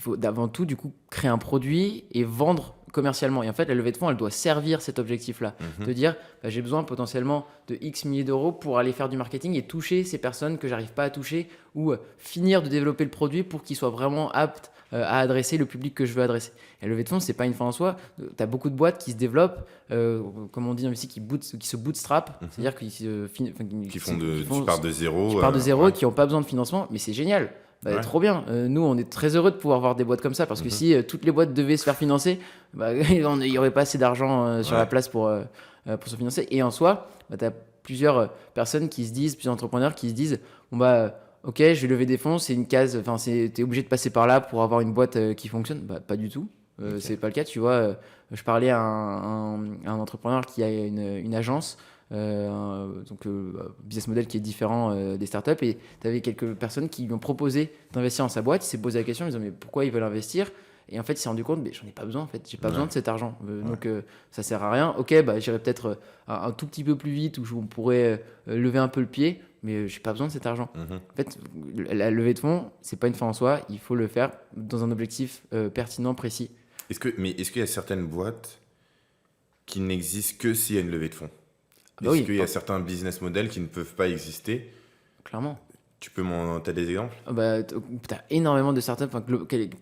faut avant tout du coup créer un produit et vendre commercialement. Et en fait, la levée de fonds, elle doit servir cet objectif-là. De dire, j'ai besoin potentiellement de X milliers d'euros pour aller faire du marketing et toucher ces personnes que j'arrive pas à toucher, ou finir de développer le produit pour qu'il soit vraiment apte à adresser le public que je veux adresser. Et la levée de fonds, c'est pas une fin en soi. Tu as beaucoup de boîtes qui se développent, comme on dit ici, qui se bootstrap, c'est-à-dire qui pars de zéro. Qui partent de zéro, qui n'ont pas besoin de financement, mais c'est génial. Trop bien. Nous, on est très heureux de pouvoir voir des boîtes comme ça, parce que si toutes les boîtes devaient se faire financer, il n'y aurait pas assez d'argent sur la place pour se financer. Et en soi, tu as plusieurs personnes qui se disent, plusieurs entrepreneurs qui se disent, ok, je vais lever des fonds, c'est une case, t'es obligé de passer par là pour avoir une boîte qui fonctionne. Pas du tout. C'est pas le cas. Tu vois, je parlais à un entrepreneur qui a une agence, business model qui est différent des startups, et tu avais quelques personnes qui lui ont proposé d'investir dans sa boîte. Il s'est posé la question, ils ont dit mais pourquoi ils veulent investir? Et en fait, il s'est rendu compte, mais j'en ai pas besoin, en fait, j'ai pas besoin de cet argent, donc ça sert à rien. Ok, j'irai peut-être un tout petit peu plus vite, où on pourrait lever un peu le pied, mais j'ai pas besoin de cet argent. En fait, la levée de fonds, c'est pas une fin en soi, il faut le faire dans un objectif pertinent, précis. Est-ce qu'il y a certaines boîtes qui n'existent que s'il y a une levée de fonds? Est-ce qu'il y a certains business models qui ne peuvent pas exister? Clairement. T'as des exemples? T'as énormément de startups,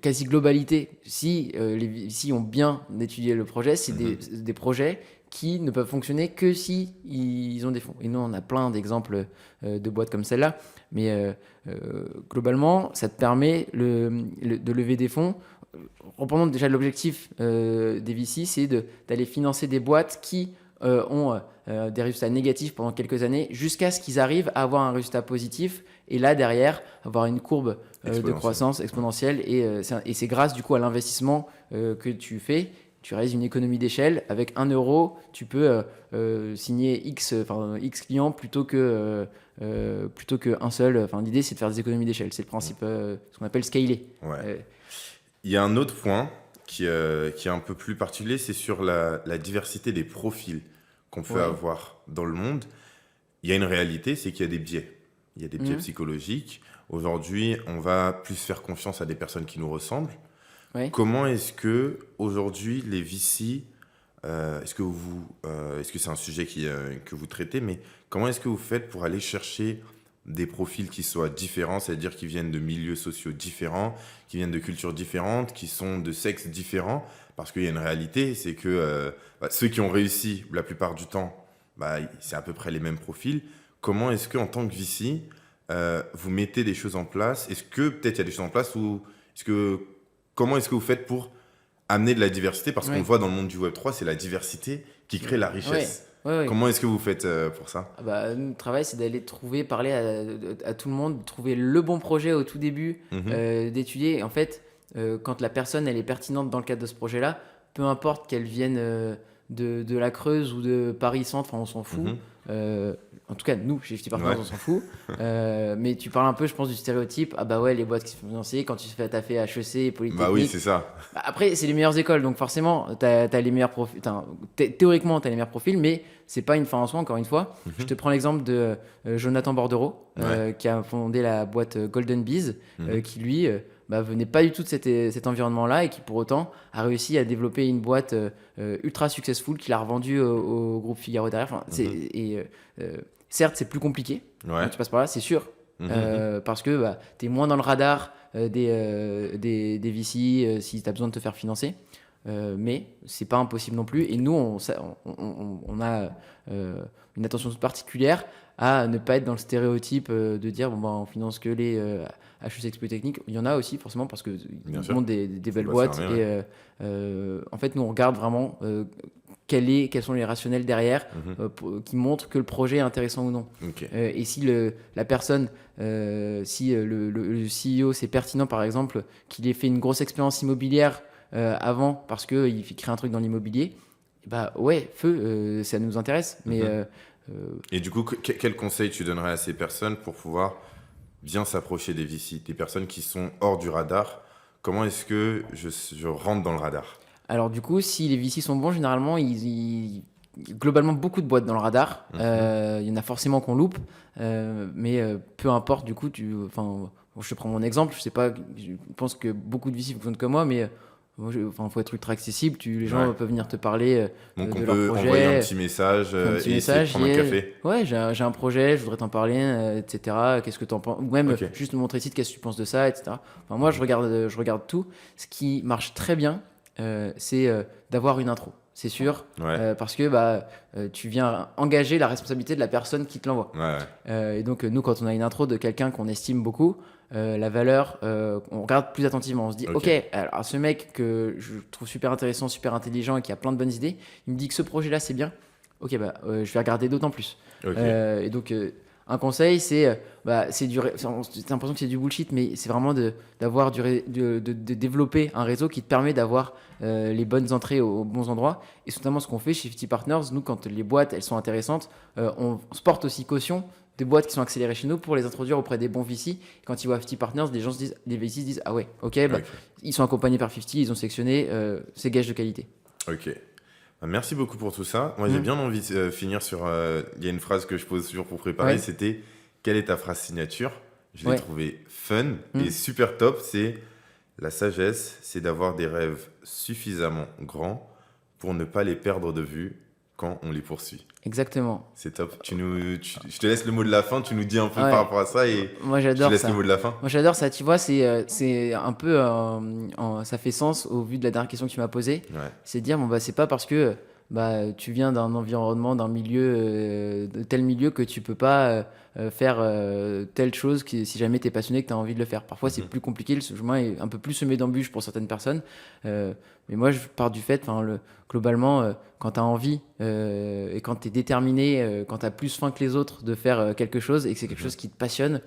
quasi globalité. Si les VC ont bien étudié le projet, c'est des projets qui ne peuvent fonctionner que si ils ont des fonds. Et nous, on a plein d'exemples de boîtes comme celle-là. Mais globalement, ça te permet de lever des fonds. Reprenons déjà l'objectif des VC, c'est d'aller financer des boîtes qui ont des résultats négatifs pendant quelques années, jusqu'à ce qu'ils arrivent à avoir un résultat positif, et là derrière avoir une courbe de croissance exponentielle, et c'est grâce du coup à l'investissement que tu fais. Tu réalises une économie d'échelle. Avec 1 euro, tu peux signer X clients plutôt qu'un seul. L'idée, c'est de faire des économies d'échelle. C'est le principe, ce qu'on appelle scaler. Il y a un autre point qui est un peu plus particulier, c'est sur la diversité des profils qu'on peut avoir dans le monde. Il y a une réalité, c'est qu'il y a des biais. Il y a des biais psychologiques. Aujourd'hui, on va plus faire confiance à des personnes qui nous ressemblent. Comment est-ce que aujourd'hui les VC, est-ce que c'est un sujet que vous traitez, mais comment est-ce que vous faites pour aller chercher des profils qui soient différents, c'est-à-dire qui viennent de milieux sociaux différents, qui viennent de cultures différentes, qui sont de sexes différents? Parce qu'il y a une réalité, c'est que ceux qui ont réussi, la plupart du temps, c'est à peu près les mêmes profils. Comment est-ce qu'en tant que VC, vous mettez des choses en place? Est-ce que peut-être il y a des choses en place, ou comment est-ce que vous faites pour amener de la diversité? Parce qu'on le voit dans le monde du Web3, c'est la diversité qui crée la richesse. Comment est-ce que vous faites pour ça? Notre travail, c'est d'aller parler à tout le monde, trouver le bon projet au tout début, d'étudier. En fait, quand la personne elle est pertinente dans le cadre de ce projet-là, peu importe qu'elle vienne de la Creuse ou de Paris Centre, on s'en fout. en tout cas, nous, chez FT Partners, Ouais. on s'en fout. Mais tu parles un peu, je pense, du stéréotype. Ah bah ouais, les boîtes qui se font financer, quand tu as fait HEC et Polytechnique. Bah oui, c'est ça. Bah, après, c'est les meilleures écoles, donc forcément, t'as les meilleurs profils. Théoriquement, t'as les meilleurs profils, mais c'est pas une fin en soi, encore une fois. Je te prends l'exemple de Jonathan Bordereau, qui a fondé la boîte Golden Bees, qui lui venait pas du tout de cet environnement-là et qui pour autant a réussi à développer une boîte ultra successful qu'il a revendue au groupe Figaro derrière. Enfin, certes, c'est plus compliqué quand tu passes par là, c'est sûr, parce que tu es moins dans le radar des VC si tu as besoin de te faire financer. Mais c'est pas impossible non plus. Et nous, on a une attention toute particulière à ne pas être dans le stéréotype de dire on finance que les HEC Polytechnique. Il y en a aussi forcément parce que ils montent des belles boîtes. Et en fait, nous on regarde vraiment quels sont les rationnels derrière qui montrent que le projet est intéressant ou non. Et si la personne, si le CEO c'est pertinent par exemple qu'il ait fait une grosse expérience immobilière avant parce qu'il crée un truc dans l'immobilier, feu, ça nous intéresse. Mais et du coup, quel conseil tu donnerais à ces personnes pour pouvoir bien s'approcher des VC, des personnes qui sont hors du radar? Comment est-ce que je rentre dans le radar? Alors du coup, si les VC sont bons, généralement, globalement beaucoup de boîtes dans le radar. Il y en a forcément qu'on loupe, mais peu importe. Du coup, je te prends mon exemple. Je pense que beaucoup de VC fonctionnent comme moi, mais faut être ultra accessible. Les gens peuvent venir te parler donc de on leur peut projet. Envoyer un petit message et essayer de prendre un café. Ouais, j'ai un projet, je voudrais t'en parler, etc. Qu'est-ce que t'en penses? Ou même juste me montrer ici, qu'est-ce que tu penses de ça, etc. Enfin, moi, je regarde tout. Ce qui marche très bien, c'est d'avoir une intro. C'est sûr, parce que tu viens engager la responsabilité de la personne qui te l'envoie. Et donc, nous, quand on a une intro de quelqu'un qu'on estime beaucoup, la valeur, on regarde plus attentivement. On se dit, ok, alors ce mec que je trouve super intéressant, super intelligent et qui a plein de bonnes idées, il me dit que ce projet-là, c'est bien. Ok, je vais regarder d'autant plus. Et donc, un conseil, c'est l'impression que c'est du bullshit, mais c'est vraiment de développer un réseau qui te permet d'avoir les bonnes entrées aux bons endroits. Et notamment ce qu'on fait chez FT Partners, nous, quand les boîtes elles sont intéressantes, on se porte aussi caution des boîtes qui sont accélérées chez nous pour les introduire auprès des bons VC. Quand ils voient FT Partners, les VC se disent ah ouais, ils sont accompagnés par 50, ils ont sélectionné, c'est gage de qualité. Ok. Merci beaucoup pour tout ça. Moi, j'ai bien envie de finir sur... Il y a une phrase que je pose toujours pour préparer, c'était « Quelle est ta phrase signature ?» Je l'ai trouvée fun et super top. C'est « La sagesse, c'est d'avoir des rêves suffisamment grands pour ne pas les perdre de vue quand on les poursuit. » Exactement. C'est top. Je te laisse le mot de la fin. Tu nous dis un peu par rapport à ça et moi, j'adore je te laisse ça. le mot de la fin. Moi, j'adore ça. Tu vois, c'est un peu... ça fait sens au vu de la dernière question que tu m'as posée. C'est de dire, c'est pas parce que tu viens d'un environnement, d'un milieu, de tel milieu que tu peux pas faire telle chose si jamais tu es passionné, que tu as envie de le faire. Parfois, c'est plus compliqué. Le chemin est un peu plus semé d'embûches pour certaines personnes. Mais moi, je pars du fait, globalement, quand tu as envie et quand tu es déterminé, quand tu as plus faim que les autres de faire quelque chose et que c'est quelque chose qui te passionne,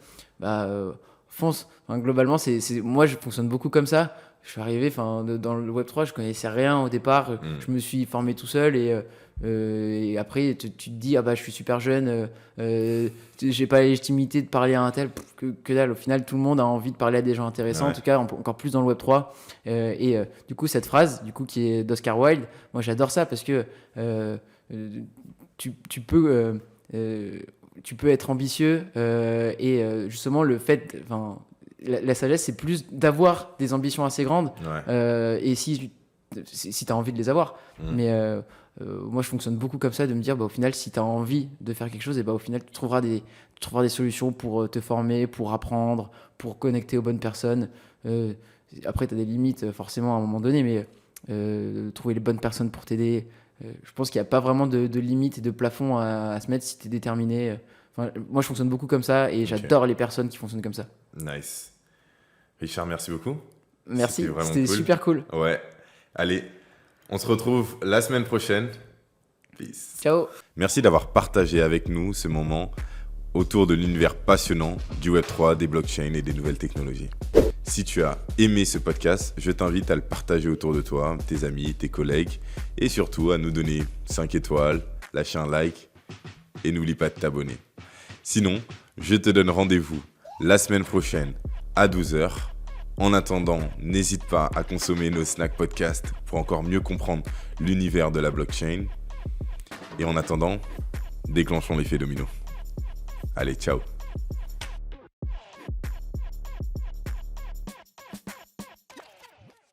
fonce. Globalement, moi, je fonctionne beaucoup comme ça. Je suis arrivé dans le Web3, je connaissais rien au départ. Je me suis formé tout seul et après, tu te dis, je suis super jeune, j'ai pas la légitimité de parler à un tel. Que dalle, au final, tout le monde a envie de parler à des gens intéressants, en tout cas, encore plus dans le Web3. Du coup, cette phrase, qui est d'Oscar Wilde, moi j'adore ça parce que tu peux être ambitieux et justement, le fait. La sagesse, c'est plus d'avoir des ambitions assez grandes et si tu as envie de les avoir. Mais moi, je fonctionne beaucoup comme ça, de me dire, au final, si tu as envie de faire quelque chose, et au final, tu trouveras des solutions pour te former, pour apprendre, pour connecter aux bonnes personnes. Après, tu as des limites, forcément, à un moment donné, mais trouver les bonnes personnes pour t'aider. Je pense qu'il n'y a pas vraiment de limite et de plafond à se mettre si tu es déterminé. Moi, je fonctionne beaucoup comme ça et j'adore les personnes qui fonctionnent comme ça. Nice. Richard, merci beaucoup. Merci, c'était cool. Super cool. Ouais. Allez, on se retrouve la semaine prochaine. Peace. Ciao. Merci d'avoir partagé avec nous ce moment autour de l'univers passionnant du Web3, des blockchains et des nouvelles technologies. Si tu as aimé ce podcast, je t'invite à le partager autour de toi, tes amis, tes collègues et surtout à nous donner 5 étoiles, lâcher un like et n'oublie pas de t'abonner. Sinon, je te donne rendez-vous la semaine prochaine à 12h. En attendant, n'hésite pas à consommer nos snacks podcasts pour encore mieux comprendre l'univers de la blockchain. Et en attendant, déclenchons l'effet domino. Allez, ciao!